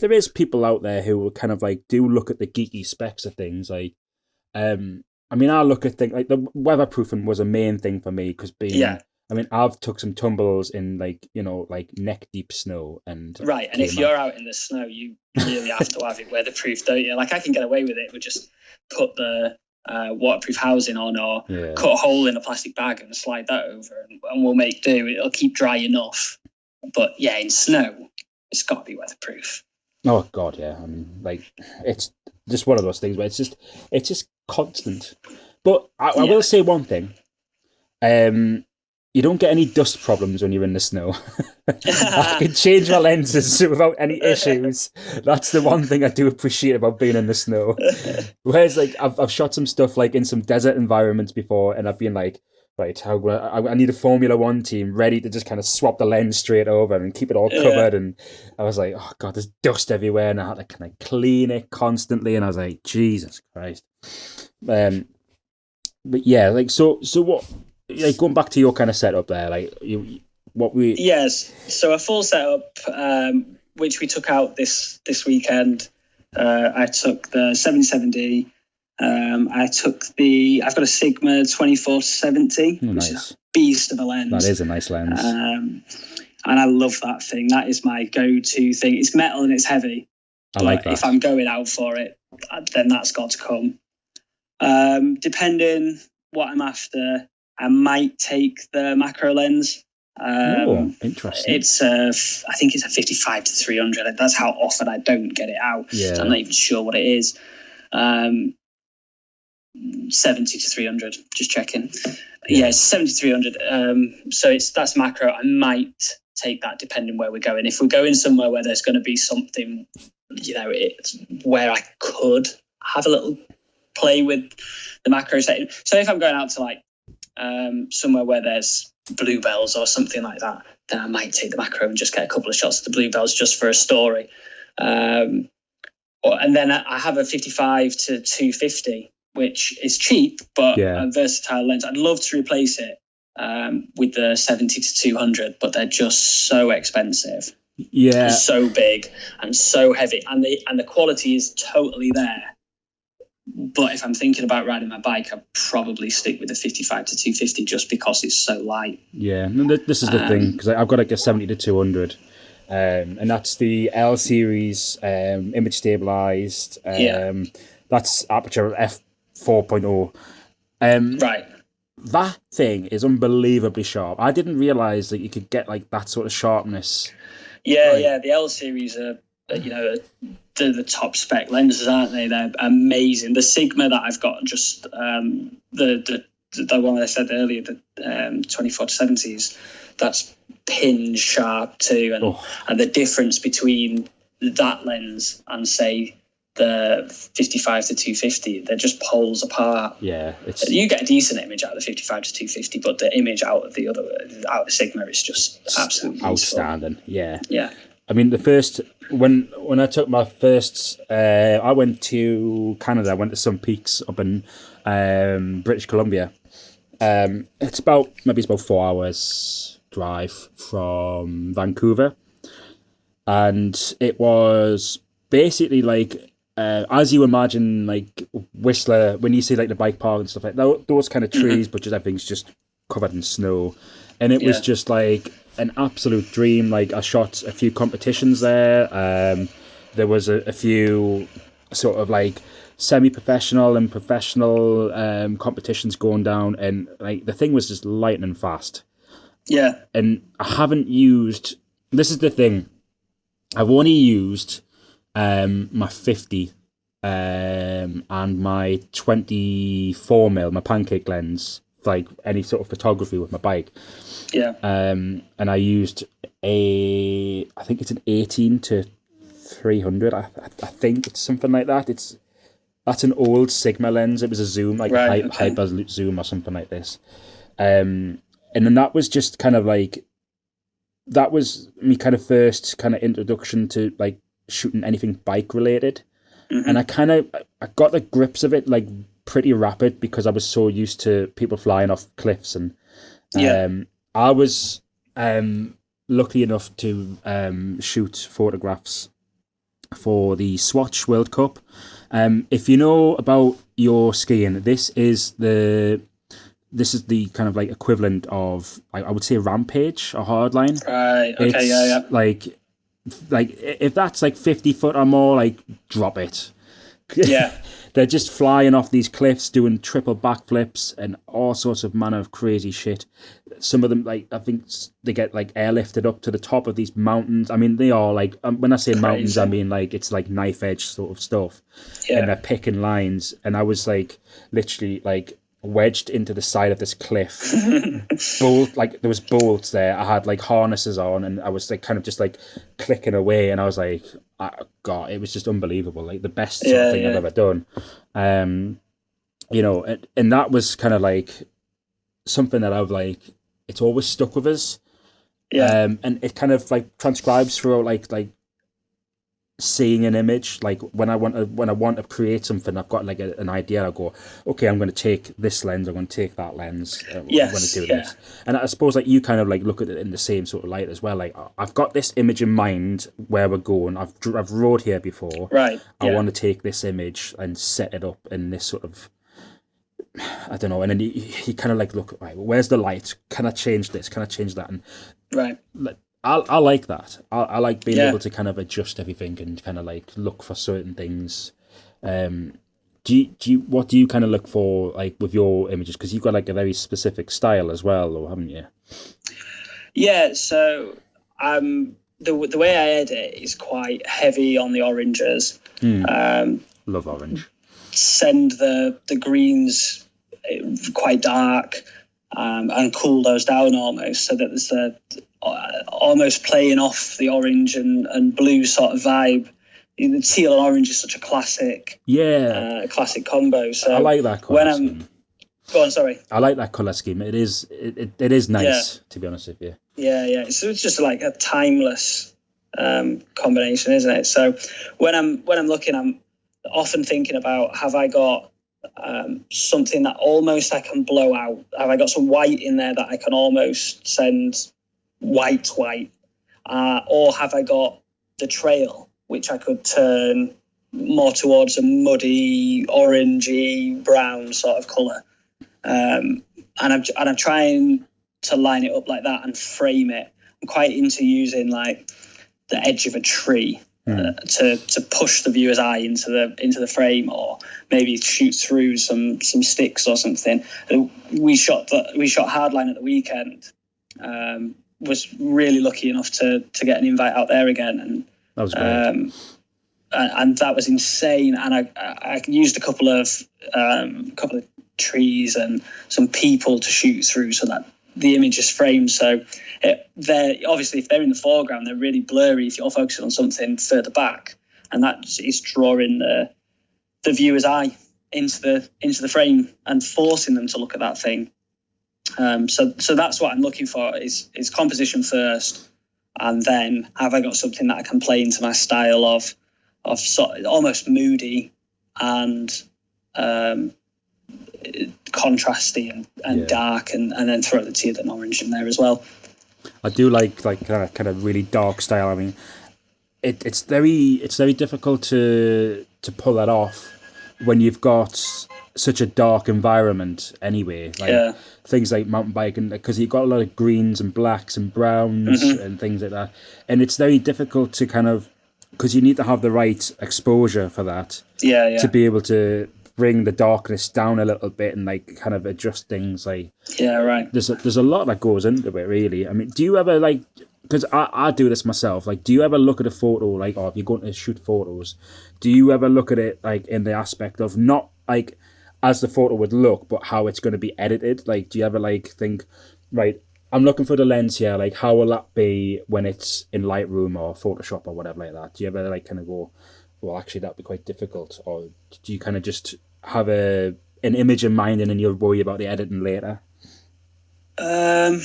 there is people out there who kind of like do look at the geeky specs of things, like, I mean, I look at things like the weatherproofing was a main thing for me because I mean, I've took some tumbles in like neck deep snow and right. And if you're out in the snow, you really have to have it weatherproof, don't you? Like I can get away with it. We just put the waterproof housing on, or cut a hole in a plastic bag and slide that over, and we'll make do. It'll keep dry enough. But yeah, in snow, it's got to be weatherproof. Oh God, yeah. I mean, like it's just one of those things where it's just constant. But I will say one thing. You don't get any dust problems when you're in the snow. I can change my lenses without any issues. That's the one thing I do appreciate about being in the snow. Whereas, like, I've shot some stuff like in some desert environments before, and I've been like, right, I need a Formula One team ready to just kind of swap the lens straight over and keep it all covered. And I was like, oh God, there's dust everywhere, and I had to kind of clean it constantly. And I was like, Jesus Christ. But yeah, like, so what? Like going back to your kind of setup there, like yes, so a full setup, which we took out this weekend. I took the 77D. I've got a Sigma 24-70, which is a beast of a lens. That is a nice lens, and I love that thing. That is my go-to thing. It's metal and it's heavy. I like that. If I'm going out for it, then that's got to come. Depending what I'm after, I might take the macro lens. Interesting. It's I think it's a 55-300. That's how often I don't get it out. Yeah. So I'm not even sure what it is. 70-300. Just checking. Yeah, it's 70-300. So that's macro. I might take that depending where we're going. If we're going somewhere where there's going to be something, it's where I could have a little play with the macro setting. So if I'm going out to like somewhere where there's bluebells or something like that, then I might take the macro and just get a couple of shots of the bluebells just for a story. And then I have a 55-250, which is cheap but a versatile lens. I'd love to replace it with the 70-200, but they're just so expensive. Yeah, so big and so heavy, and the quality is totally there. But if I'm thinking about riding my bike, I'd probably stick with the 55-250 just because it's so light. Yeah, this is the thing, because I've got like a 70-200, and that's the L series, image stabilized. That's aperture f4.0. Right. That thing is unbelievably sharp. I didn't realize that you could get like that sort of sharpness. Yeah, the L series are, the top spec lenses, aren't they? They're amazing. The Sigma that I've got, just the one I said earlier, the 24-70s, that's pin sharp too. And the difference between that lens and say the 55 to 250, they're just poles apart. Yeah, you get a decent image out of the 55 to 250, but the image out of the Sigma is just absolutely outstanding. Useful. Yeah. I mean, the first when I took my first, I went to Canada. I went to some peaks up in British Columbia. It's about 4 hours drive from Vancouver, and it was basically like as you imagine, like Whistler, when you see like the bike park and stuff like that, those kind of trees, but just everything's just covered in snow, and it was just like an absolute dream. Like I shot a few competitions there. There was a few sort of like semi-professional and professional competitions going down, and like the thing was just lightning fast. Yeah. And I haven't used, this is the thing, I've only used my 50 and my 24mm, my pancake lens, like any sort of photography with my bike. Yeah. And I used I think it's an 18 to 300. I think it's something like that. That's an old Sigma lens. It was a zoom, like a hyper zoom or something like this. And then that was just kind of like, that was me kind of first kind of introduction to like shooting anything bike related. And I got the grips of it like pretty rapid because I was so used to people flying off cliffs. And I was lucky enough to shoot photographs for the Swatch World Cup. If you know about your skiing, this is the kind of like equivalent of, I would say, Rampage or Hardline. Right. Okay. It's like if that's like 50 foot or more, like drop it. Yeah. They're just flying off these cliffs, doing triple backflips and all sorts of manner of crazy shit. Some of them, like, I think they get like airlifted up to the top of these mountains. I mean, they are like, when I say crazy mountains, I mean like it's like knife edge sort of stuff. Yeah. And they're picking lines. And I was like literally like wedged into the side of this cliff. Like there was bolts there. I had like harnesses on, and I was like kind of just like clicking away, and I was like, oh, God, it was just unbelievable. Like the best sort of thing I've ever done. You know, and that was kind of like something that I've like, it's always stuck with us. Yeah. And it kind of like transcribes through like seeing an image. Like when I want to create something, I've got like an idea. I go, okay, I'm going to take this lens, I'm going to take that lens, I'm going to do this. And I suppose like you kind of like look at it in the same sort of light as well. Like I've got this image in mind where we're going. I've rode here before. Right. I want to take this image and set it up in this sort of, I don't know. And then you kind of like look, right, where's the light? Can I change this? Can I change that? And right. I like that. I like being able to kind of adjust everything and kind of like look for certain things. What do you kind of look for like with your images? Because you've got like a very specific style as well, or haven't you? Yeah. So the way I edit is quite heavy on the oranges. Love orange. Send the greens quite dark. And cool those down almost, so that there's the almost playing off the orange and blue sort of vibe. The teal and orange is such a classic, classic combo. So I like that colour scheme. Go on, sorry. I like that colour scheme. It is nice, to be honest with you. Yeah. So it's just like a timeless combination, isn't it? So when I'm looking, I'm often thinking about, have I got something that almost I can blow out? Have I got some white in there that I can almost send white? Or have I got the trail, which I could turn more towards a muddy, orangey, brown sort of colour? And I'm trying to line it up like that and frame it. I'm quite into using like the edge of a tree to push the viewer's eye into the frame, or maybe shoot through some sticks or something. We shot Hardline at the weekend. Was really lucky enough to get an invite out there again, and that was great. And that was insane. And I used a couple of trees and some people to shoot through, so that the image is framed. So they're obviously, if they're in the foreground, they're really blurry if you're focusing on something further back. and that is drawing the viewer's eye into the frame and forcing them to look at that thing. So that's what I'm looking for is composition first, and then have I got something that I can play into my style of sort of almost moody and contrasty and dark, and then throw the teal and orange in there as well. I do like kind of really dark style. I mean, it's very difficult to pull that off when you've got such a dark environment anyway. Like things like mountain biking, because you've got a lot of greens and blacks and browns and things like that, and it's very difficult to kind of, because you need to have the right exposure for that to be able to bring the darkness down a little bit and like kind of adjust things. Like there's a lot that goes into it, really. I mean, do you ever like, because I do this myself, like do you ever look at a photo, like, or if you're going to shoot photos, do you ever look at it like in the aspect of not like as the photo would look, but how it's going to be edited? Like, do you ever like think, right, I'm looking for the lens here, like how will that be when it's in Lightroom or Photoshop or whatever like that? Do you ever like kind of go, well, actually that'd be quite difficult, or do you kind of just have an image in mind and then you'll worry about the editing later? I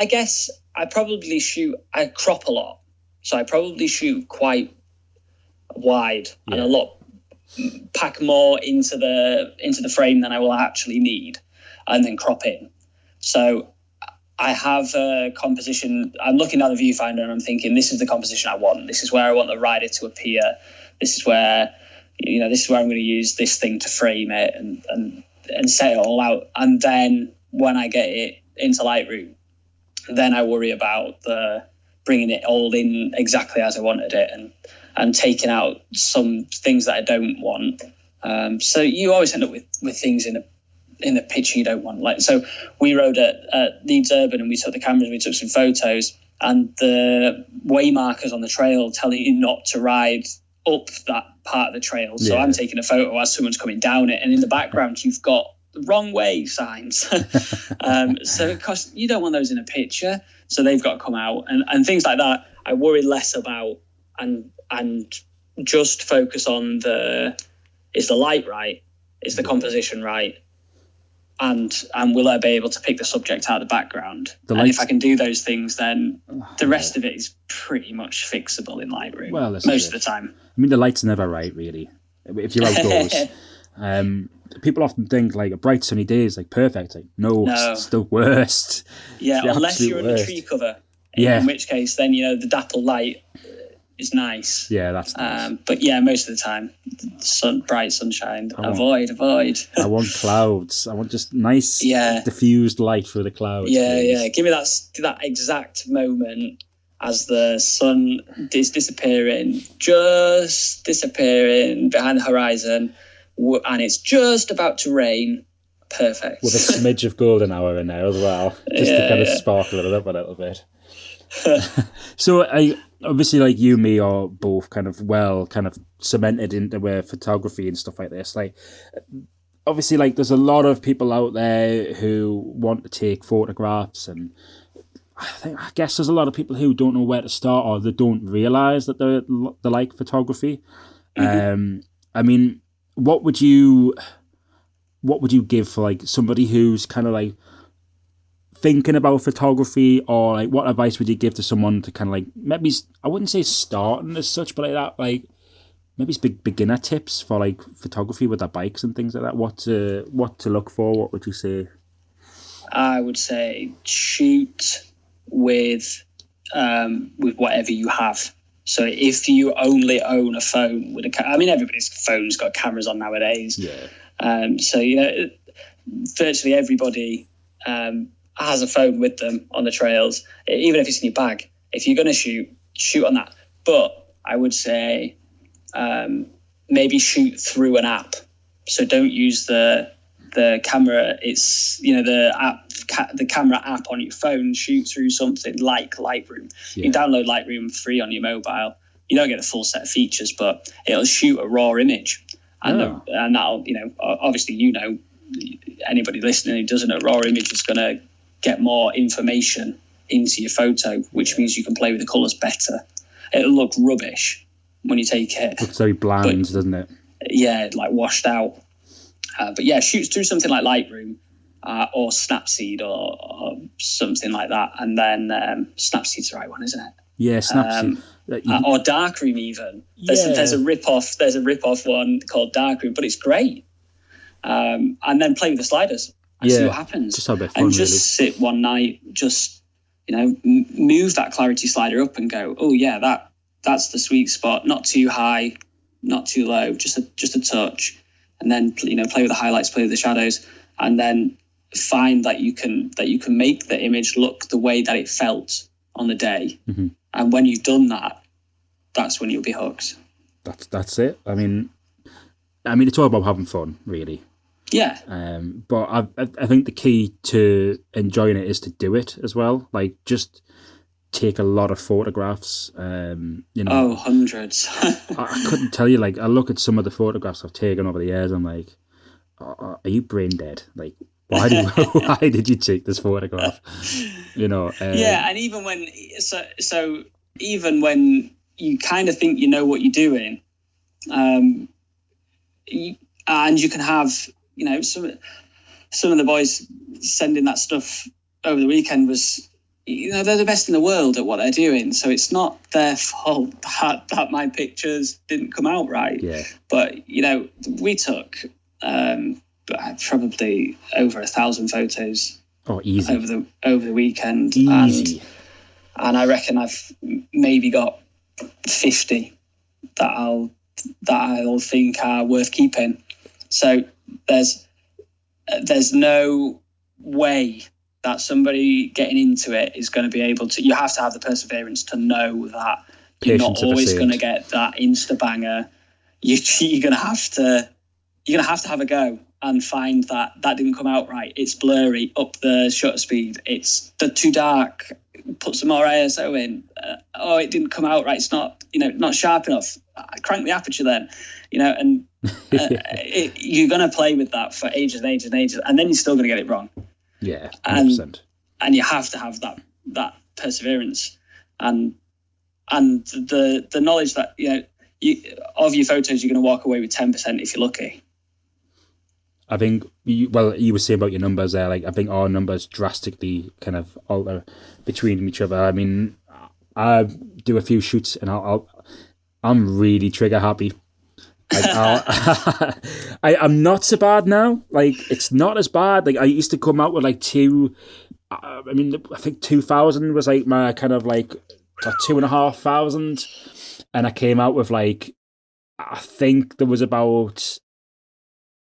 guess I crop a lot, so I probably shoot quite wide and a lot, pack more into the frame than I will actually need, and then crop in. So I have a composition. I'm looking at the viewfinder and I'm thinking, this is the composition I want. This is where I want the rider to appear. This is where I'm going to use this thing to frame it and set it all out. And then when I get it into Lightroom, then I worry about bringing it all in exactly as I wanted it and taking out some things that I don't want. So you always end up with things in a picture you don't want. Like, so we rode at Leeds Urban and we took the cameras, we took some photos, and the way markers on the trail telling you not to ride up that part of the trail. So I'm taking a photo as someone's coming down it, and in the background you've got the wrong way signs. So of course you don't want those in a picture, so they've got to come out, and things like that I worry less about, and just focus on is the light right, is the composition right, and will I be able to pick the subject out of the background? And if I can do those things, then the rest of it is pretty much fixable in Lightroom. Well, most of the time. I mean, the light's never right, really, if you're outdoors. People often think like a bright sunny day is like perfect. Like, no. It's the worst. Yeah, unless you're in a tree cover. In which case, then the dapple light is nice. Yeah, that's nice. But yeah, most of the time, bright sunshine. Avoid. I want clouds. I want just nice, diffused light through the clouds. Yeah. Give me that exact moment as the sun is disappearing behind the horizon, and it's just about to rain. Perfect. With a smidge of golden hour in there as well, just to kind of sparkle it up a little bit. So obviously, like you and me are both kind of cemented into photography and stuff like this. Like, obviously, like there's a lot of people out there who want to take photographs, and I guess there's a lot of people who don't know where to start, or they don't realize that they like photography. I mean, what would you give for like somebody who's kind of like thinking about photography, or like what advice would you give to someone to kind of like, maybe, I wouldn't say starting as such, but like that, like maybe beginner tips for like photography with their bikes and things like that? What to look for? What would you say? I would say shoot with whatever you have. So if you only own a phone with I mean, everybody's phone's got cameras on nowadays. Yeah. So virtually everybody has a phone with them on the trails, even if it's in your bag. If you're going to shoot on that. But I would say maybe shoot through an app. So don't use the camera. It's the camera app on your phone. Shoot through something like Lightroom. Yeah. You download Lightroom free on your mobile. You don't get the full set of features, but it'll shoot a raw image, and that'll obviously anybody listening who doesn't know, raw image is going to get more information into your photo, which means you can play with the colours better. It'll look rubbish, when you take it. Looks very bland, doesn't it? Yeah, like washed out. But yeah, shoots through something like Lightroom or Snapseed or something like that, and then Snapseed's the right one, isn't it? Yeah, Snapseed. Or Darkroom even. There's a rip-off. There's a rip-off one called Darkroom, but it's great. And then play with the sliders and see what happens. Just have a bit of fun, and just sit one night, just move that clarity slider up and go, oh yeah, that's the sweet spot. Not too high, not too low, just a touch. And then play with the highlights, play with the shadows, and then find that you can make the image look the way that it felt on the day. Mm-hmm. And when you've done that, that's when you'll be hooked. That's it. I mean, it's all about having fun, really. Yeah. But I think the key to enjoying it is to do it as well. Like, just take a lot of photographs. Hundreds. I couldn't tell you. Like, I look at some of the photographs I've taken over the years. I'm like, are you brain dead? Like, why did you take this photograph? Yeah, and even when even when you kind of think you know what you're doing, and you can have some of the boys sending that stuff over the weekend was, they're the best in the world at what they're doing, so it's not their fault that my pictures didn't come out right. Yeah. But we took probably over 1,000 photos. Oh, easy. Over the weekend. Easy. And I reckon I've maybe got 50 that I'll think are worth keeping. So there's no way that somebody getting into it is going to be able to. You have to have the perseverance to know that you're not always going to get that insta banger. You're going to have to have a go and find that didn't come out right. It's blurry. Up the shutter speed. It's too dark. Put some more ISO in. It didn't come out right. It's not sharp enough. Crank the aperture then. And you're going to play with that for ages and ages and ages, and then you're still going to get it wrong. Yeah, 100%. And you have to have that perseverance and the knowledge that of your photos you're going to walk away with 10% if you're lucky. I think you were saying about your numbers there. Like, I think our numbers drastically kind of alter between each other. I mean, I do a few shoots and I'm really trigger happy. Like, I'm not so bad now. Like, it's not as bad. Like, I used to come out with like I think 2,000 was like my kind of like 2,500, and I came out with like, I think there was about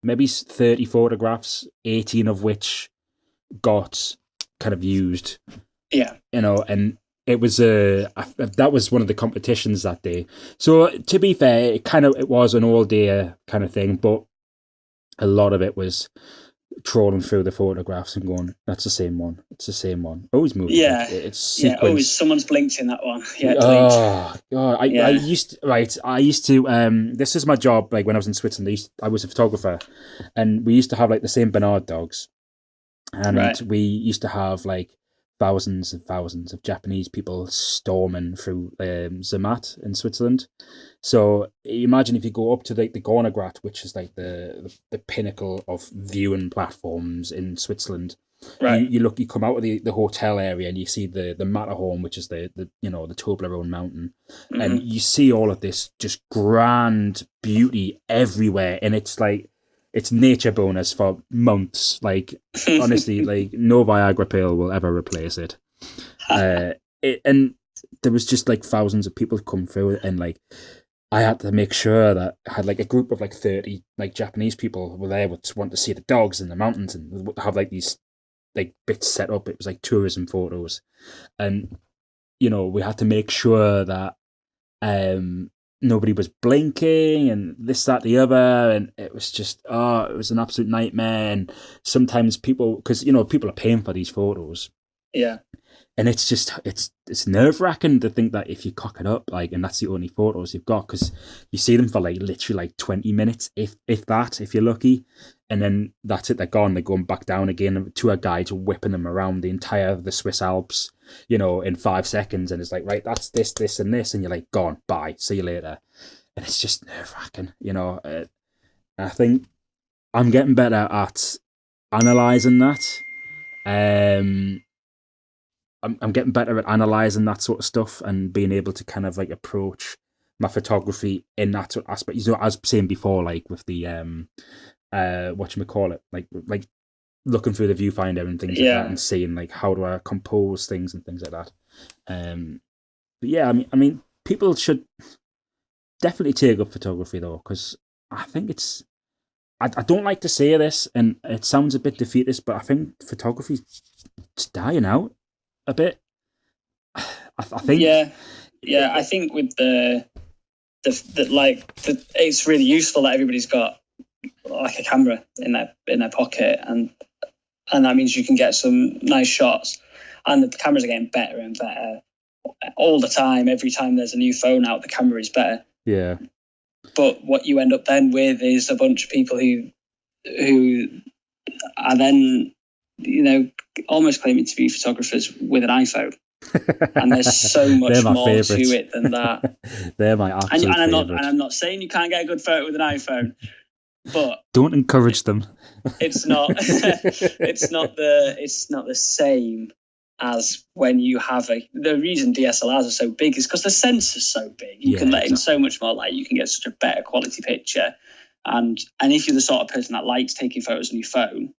maybe 30 photographs, 18 of which got kind of used. Yeah. And it was that was one of the competitions that day. So to be fair, it was an all day kind of thing, but a lot of it was trawling through the photographs and going, that's the same one. It's the same one. Always moving. Yeah. It's sequence. Yeah, always someone's blinked in that one. Yeah. Oh God. I used to this is my job, like when I was in Switzerland, I was a photographer, and we used to have like the Saint Bernard dogs. And we used to have like thousands and thousands of Japanese people storming through Zermatt in Switzerland. So imagine if you go up to the Gornergrat, which is like the pinnacle of viewing platforms in Switzerland. Right. You come out of the hotel area and you see the Matterhorn, which is the Toblerone mountain, mm-hmm. and you see all of this just grand beauty everywhere, and it's like, it's nature bonus for months. Like, honestly, like no Viagra pill will ever replace it. And there was just like thousands of people come through, and like I had to make sure that I had like a group of like 30 like Japanese people were there would want to see the dogs in the mountains and have like these like bits set up. It was like tourism photos, and we had to make sure that nobody was blinking and this, that, the other, and it was just it was an absolute nightmare. And sometimes people, because people are paying for these photos, Yeah. And it's just it's nerve wracking to think that if you cock it up, like, and that's the only photos you've got, because you see them for like literally like 20 minutes, if that, if you're lucky, and then that's it, they're gone. They're going back down again. Tour guides whipping them around the entire of the Swiss Alps, in 5 seconds, and it's like, right, that's this, and this, and you're like, gone, bye, see you later, and it's just nerve wracking. I think I'm getting better at analyzing that. Um, I'm getting better at analyzing that sort of stuff and being able to kind of like approach my photography in that sort of aspect. As I was saying before, like with the whatchamacallit, like looking through the viewfinder and things like that, Yeah. and seeing like how do I compose things and things like that. But yeah, I mean, people should definitely take up photography though, because I think it's. I don't like to say this, and it sounds a bit defeatist, but I think photography's dying out a bit. I think. Yeah. Yeah. I think with it's really useful that everybody's got like a camera in their pocket, and that means you can get some nice shots, and the cameras are getting better and better all the time. Every time there's a new phone out, the camera is better. Yeah. But what you end up then with is a bunch of people who are then, almost claiming to be photographers with an iPhone. And there's so much more favourites to it than that. They're my absolute favourite. I'm not saying you can't get a good photo with an iPhone, but don't encourage them. It's not. It's not the same as when you have the reason DSLRs are so big is because the sensor's so big. You can let in so much more light. You can get such a better quality picture. And if you're the sort of person that likes taking photos on your phone,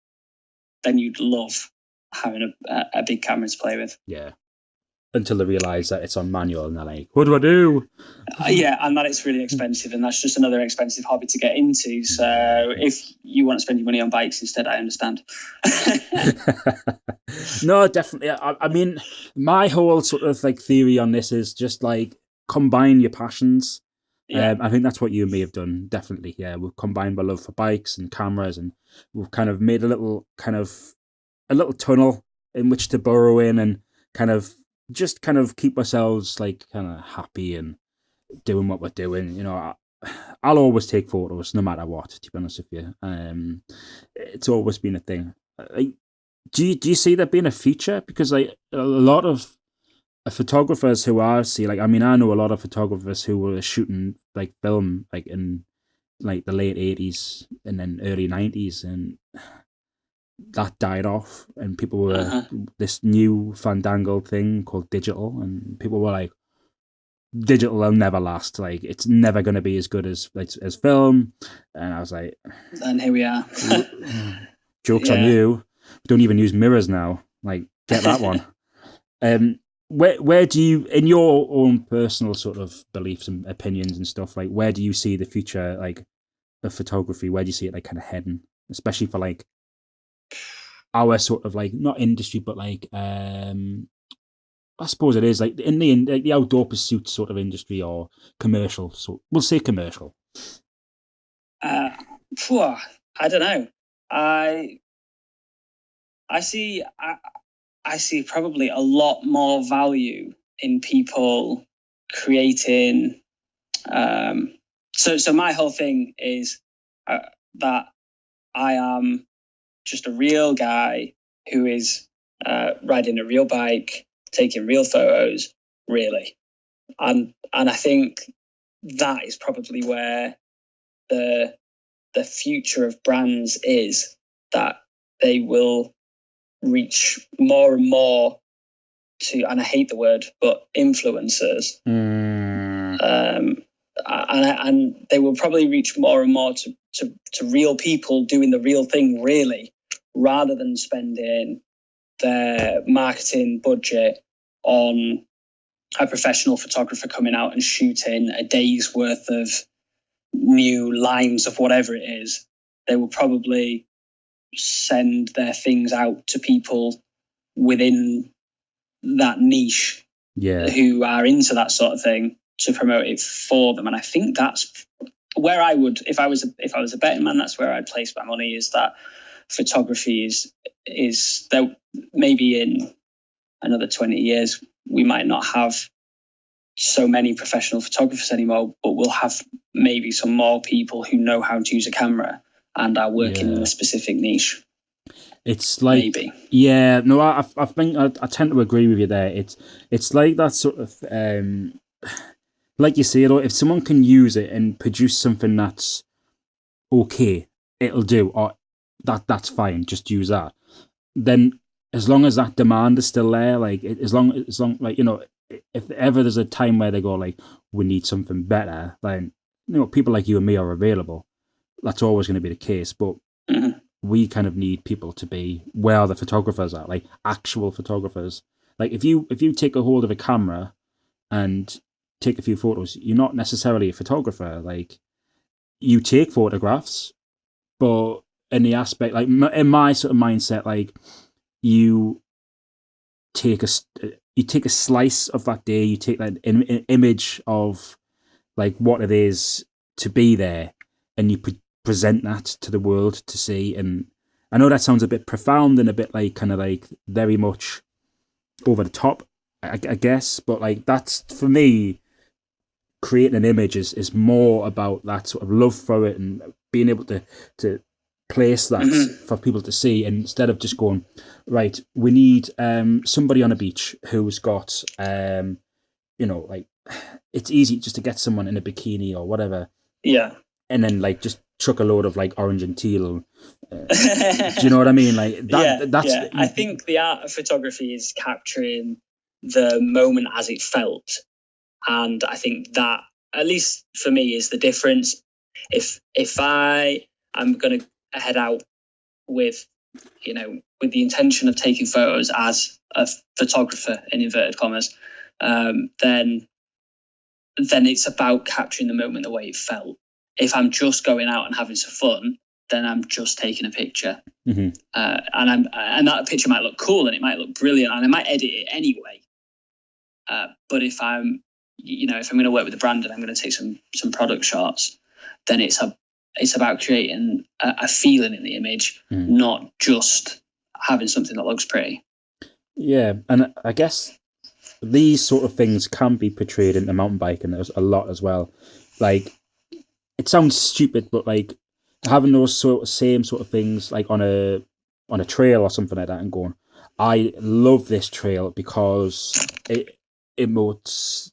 then you'd love having a big camera to play with. Yeah. Until they realise that it's on manual and they're like, what do I do? Yeah, and that it's really expensive, and that's just another expensive hobby to get into. So if you want to spend your money on bikes instead, I understand. No, definitely. I mean, my whole sort of like theory on this is just like combine your passions. Yeah. I think that's what you and me have done. Definitely. Yeah. We've combined my love for bikes and cameras, and we've kind of made a little tunnel in which to burrow in and kind of keep ourselves like kind of happy and doing what we're doing. I'll always take photos no matter what, to be honest with you. It's always been a thing. Do you see that being a feature? Because like a lot of photographers who I see, like, I mean, I know a lot of photographers who were shooting like film like in like the late 80s and then early 90s, and that died off, and people were this new fandangled thing called digital, and people were like, digital will never last, like it's never going to be as good as film. And I was like, and here we are. Joke's on you. We don't even use mirrors now, like get that one. Where do you, in your own personal sort of beliefs and opinions and stuff, like where do you see the future like of photography? Where do you see it like kind of heading, especially for like our sort of like not industry, but like I suppose it is like in the outdoor pursuit sort of industry or commercial. So we'll say commercial. I don't know. I see probably a lot more value in people creating. So my whole thing is that I am just a real guy who is riding a real bike, taking real photos, really. And I think that is probably where the future of brands is, that they will reach more and more to, and I hate the word, but influencers. And they will probably reach more and more to real people doing the real thing, really, rather than spending their marketing budget on a professional photographer coming out and shooting a day's worth of new lines of whatever it is. They will probably send their things out to people within that niche, who are into that sort of thing, to promote it for them. And I think that's where I would, if I was a betting man, that's where I'd place my money, is that photography is there maybe in another 20 years, we might not have so many professional photographers anymore, but we'll have maybe some more people who know how to use a camera and are working in a specific niche. It's like, maybe. Yeah, no, I think I tend to agree with you there. It's like that sort of, like you say, if someone can use it and produce something that's okay, it'll do, or that's fine, just use that. Then as long as that demand is still there, like as long like, if ever there's a time where they go like, we need something better, then people like you and me are available. That's always going to be the case, but we kind of need people to be where the photographers are, like actual photographers. Like if you take a hold of a camera and take a few photos, you're not necessarily a photographer. Like you take photographs, but in the aspect, like in my sort of mindset, like you take a slice of that day, you take that image of like what it is to be there, and you present that to the world to see. And I know that sounds a bit profound and a bit like kind of like very much over the top, I guess, but like that's for me. Creating an image is more about that sort of love for it and being able to place that for people to see, instead of just going, right, we need somebody on a beach who's got like it's easy just to get someone in a bikini or whatever, and then like just chuck a load of like orange and teal. Do you know what I mean? Like that's I think the art of photography is capturing the moment as it felt. And I think that, at least for me, is the difference. If I am going to head out with the intention of taking photos as a photographer in inverted commas, then it's about capturing the moment the way it felt. If I'm just going out and having some fun, then I'm just taking a picture, and that picture might look cool and it might look brilliant, and I might edit it anyway. But if I'm going to work with a brand and I'm going to take some product shots, then it's about creating a feeling in the image, not just having something that looks pretty. Yeah, and I guess these sort of things can be portrayed in the mountain biking a lot as well. Like, it sounds stupid, but like having those same sort of things like on a trail or something like that, and going, I love this trail because it emotes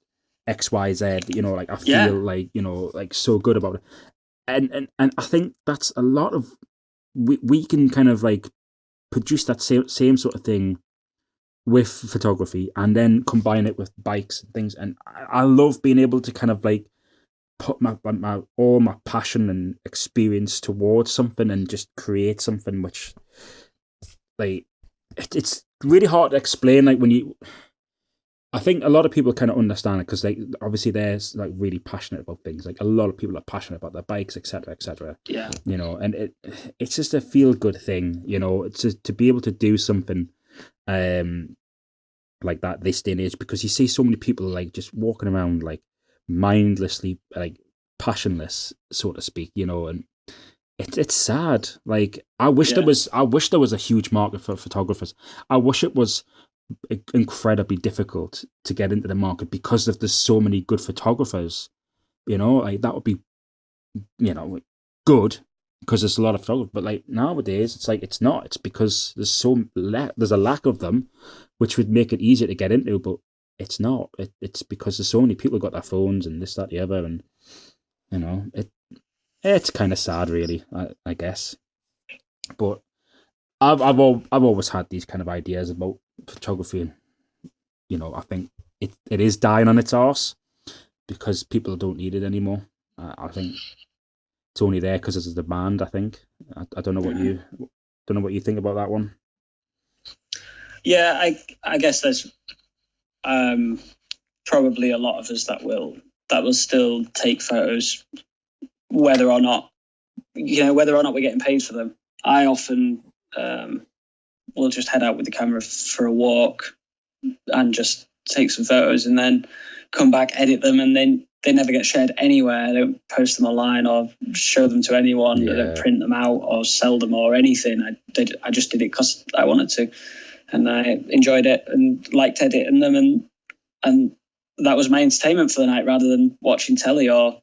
XYZ, like I feel like, like so good about it. And I think that's a lot of, we can kind of like produce that same sort of thing with photography and then combine it with bikes and things. And I love being able to kind of like put my all my passion and experience towards something and just create something which, like, it's really hard to explain. Like I think a lot of people kind of understand it because obviously they're like really passionate about things. Like a lot of people are passionate about their bikes, etc., etc. Yeah. And it's just a feel good thing. It's just to be able to do something, like that this day and age, because you see so many people like just walking around like mindlessly, like passionless, so to speak. And it's sad. Like I wish there was a huge market for photographers. I wish it was incredibly difficult to get into the market because there's so many good photographers. Like that would be good because there's a lot of photographers. But like nowadays, it's like it's not. It's because there's a lack of them, which would make it easier to get into. But it's not. It's because there's so many people who got their phones and this, that, the other, and it's kind of sad, really. I guess. But I've always had these kind of ideas about photography, and I think it is dying on its arse because people don't need it anymore. I think it's only there because there's a demand. I think. I don't know what you think about that one. Yeah, I guess there's probably a lot of us that will still take photos, whether or not we're getting paid for them. I often will just head out with the camera for a walk and just take some photos and then come back, edit them, and then they never get shared anywhere. I don't post them online or show them to anyone. I don't print them out or sell them or anything. I just did it because I wanted to. and I enjoyed it and liked editing them, and that was my entertainment for the night rather than watching telly or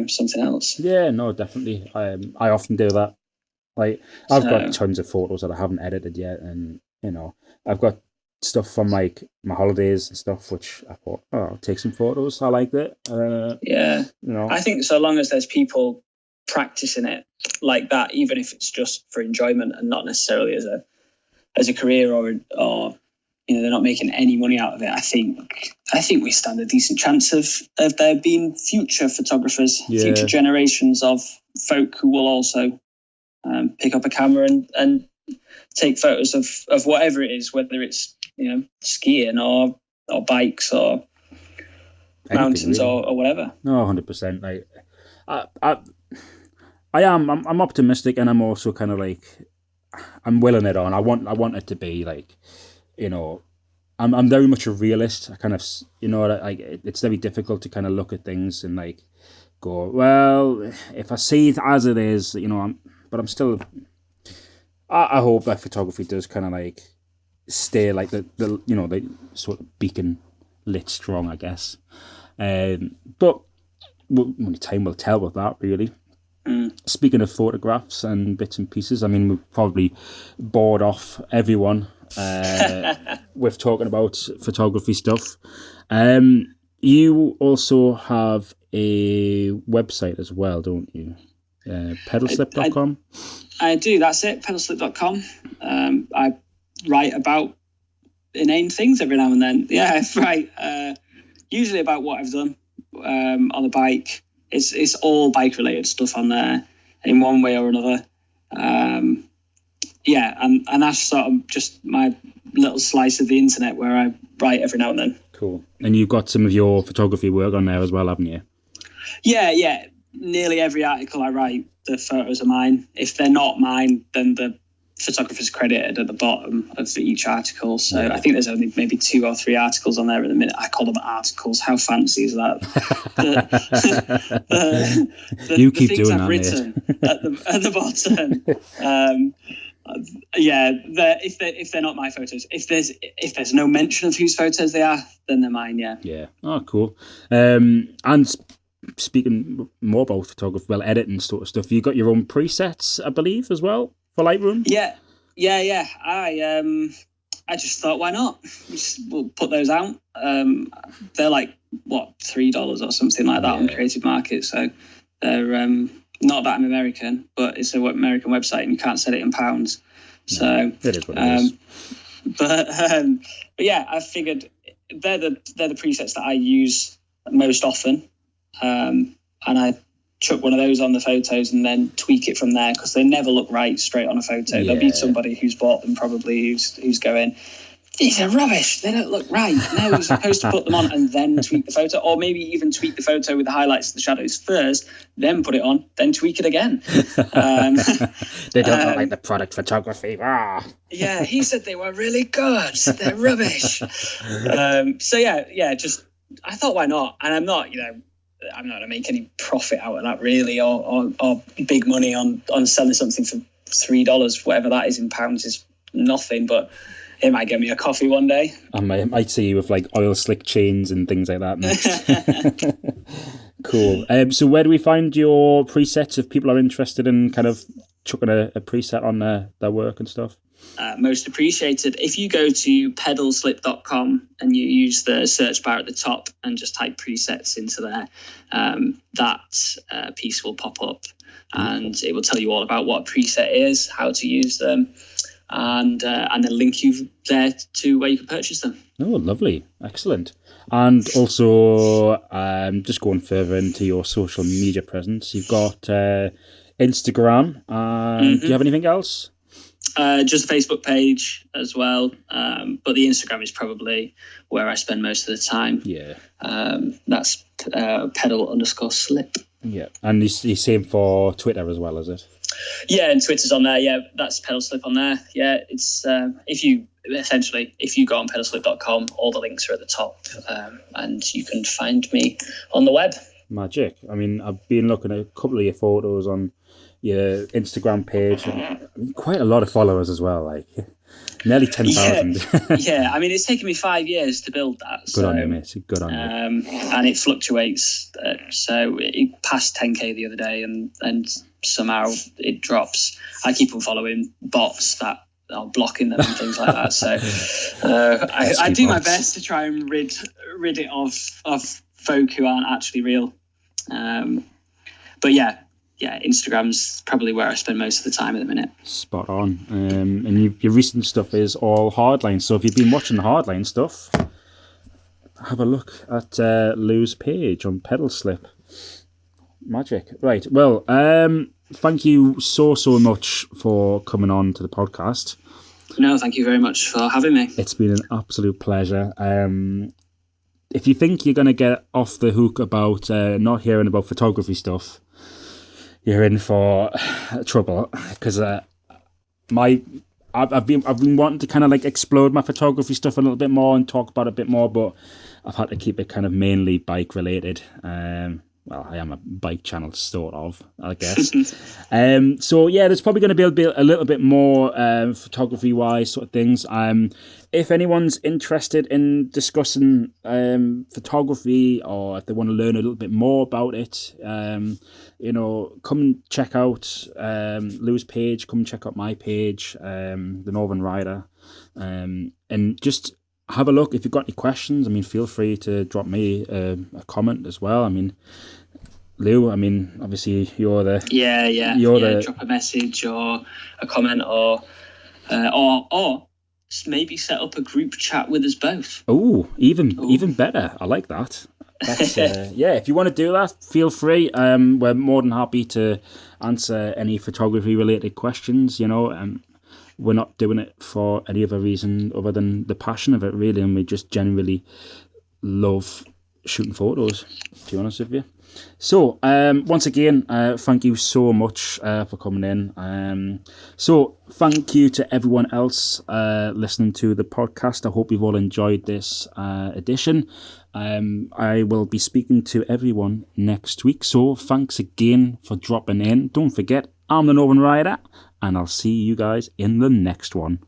something else. Yeah, no, definitely. I often do that. Like, I've got tons of photos that I haven't edited yet, and I've got stuff from like my holidays and stuff, which I thought, oh, I'll take some photos. I liked it. Yeah, I think so long as there's people practicing it like that, even if it's just for enjoyment and not necessarily as a career or they're not making any money out of it, I think we stand a decent chance of there being future photographers, future generations of folk who will also pick up a camera and take photos of whatever it is, whether it's skiing or bikes or mountains really. or whatever. No, 100%. Like, I'm optimistic, and I'm also kind of like, I'm willing it on. I want it to be like, I'm very much a realist. I kind of, like, it's very difficult to kind of look at things and like go, well, if I see it as it is, but I'm still. I hope that photography does kind of like stay like the sort of beacon lit strong, I guess. But only time will tell with that, really. Speaking of photographs and bits and pieces, I mean, we've probably bored off everyone with talking about photography stuff. You also have a website as well, don't you? Pedalslip.com? I do, that's it, pedalslip.com. I write about inane things every now and then. Yeah, right. Usually about what I've done on the bike. It's all bike related stuff on there in one way or another. And that's sort of just my little slice of the internet where I write every now and then. Cool. And you've got some of your photography work on there as well, haven't you? Yeah. Nearly every article I write, the photos are mine. If they're not mine, then the photographer's credited at the bottom of each article. So I think there's only maybe 2 or 3 articles on there at the minute. I call them articles. How fancy is that? You keep doing I've that, written at the bottom. If they're not my photos, if there's no mention of whose photos they are, then they're mine. Yeah. Oh, cool. And speaking more about photography, editing sort of stuff, you got your own presets, I believe, as well for Lightroom. Yeah. I just thought, why not? We'll put those out. They're like $3 or something like that on Creative Market. So they're not that I'm American, but it's an American website and you can't set it in pounds. So it is what it is. But yeah, I figured they're the presets that I use most often. And I chuck one of those on the photos and then tweak it from there, because they never look right straight on a photo. There'll be somebody who's bought them probably who's going, these are rubbish, they don't look right. No, you're supposed to put them on and then tweak the photo, or maybe even tweak the photo with the highlights and the shadows first, then put it on, then tweak it again. They don't look like the product photography. Yeah, he said they were really good, they're rubbish. So yeah, just I thought, why not? And I'm not going to make any profit out of that really, or big money on selling something for $3, whatever that is in pounds is nothing, but it might get me a coffee one day. I might see you with like oil slick chains and things like that next. Cool. So where do we find your presets if people are interested in kind of chucking a preset on their work and stuff? Most appreciated. If you go to pedalslip.com and you use the search bar at the top and just type presets into there, that piece will pop up and it will tell you all about what a preset is, how to use them, and then link you there to where you can purchase them. Oh, lovely. Excellent. And also, just going further into your social media presence, you've got Instagram. Do you have anything else? Just a Facebook page as well, but the Instagram is probably where I spend most of the time. Yeah. That's pedal_slip. Yeah, and the same for Twitter as well, is it? Yeah, and Twitter's on there. Yeah, that's pedalslip on there. Yeah, it's if you go on pedalslip.com, all the links are at the top, and you can find me on the web. Magic. I mean, I've been looking at a couple of your photos on your Instagram page. Quite a lot of followers as well. Like, Nearly 10,000. Yeah, I mean, it's taken me 5 years to build that. Good on you, mate. Good on you. And it fluctuates. So it passed 10K the other day, and somehow it drops. I keep on following bots that are blocking them and things like that. So I do my best to try and rid it of folk who aren't actually real. But yeah, Instagram's probably where I spend most of the time at the minute. Spot on. And your recent stuff is all hardline. So if you've been watching the hardline stuff, have a look at Lou's page on Pedal Slip. Magic. Right. Well, thank you so much for coming on to the podcast. No, thank you very much for having me. It's been an absolute pleasure. If you think you're going to get off the hook about not hearing about photography stuff, you're in for trouble, because I've been wanting to kind of like explode my photography stuff a little bit more and talk about it a bit more, but I've had to keep it kind of mainly bike related. Well, I am a bike channel, sort of, I guess. So yeah, there's probably going to be a little bit more photography wise sort of things. If anyone's interested in discussing photography, or if they want to learn a little bit more about it, come and check out Lou's page. Come and check out my page, The Northern Rider, and just have a look. If you've got any questions, I mean, feel free to drop me a comment as well. I mean, Lou, I mean, obviously you're the drop a message or a comment, or maybe set up a group chat with us both. Oh, even better. I like that. That's, if you want to do that, feel free. We're more than happy to answer any photography related questions. We're not doing it for any other reason other than the passion of it, really, and we just genuinely love shooting photos, to be honest with you. So, once again, thank you so much for coming in. So, thank you to everyone else listening to the podcast. I hope you've all enjoyed this edition. I will be speaking to everyone next week, so thanks again for dropping in. Don't forget, I'm the Northern Rider, and I'll see you guys in the next one.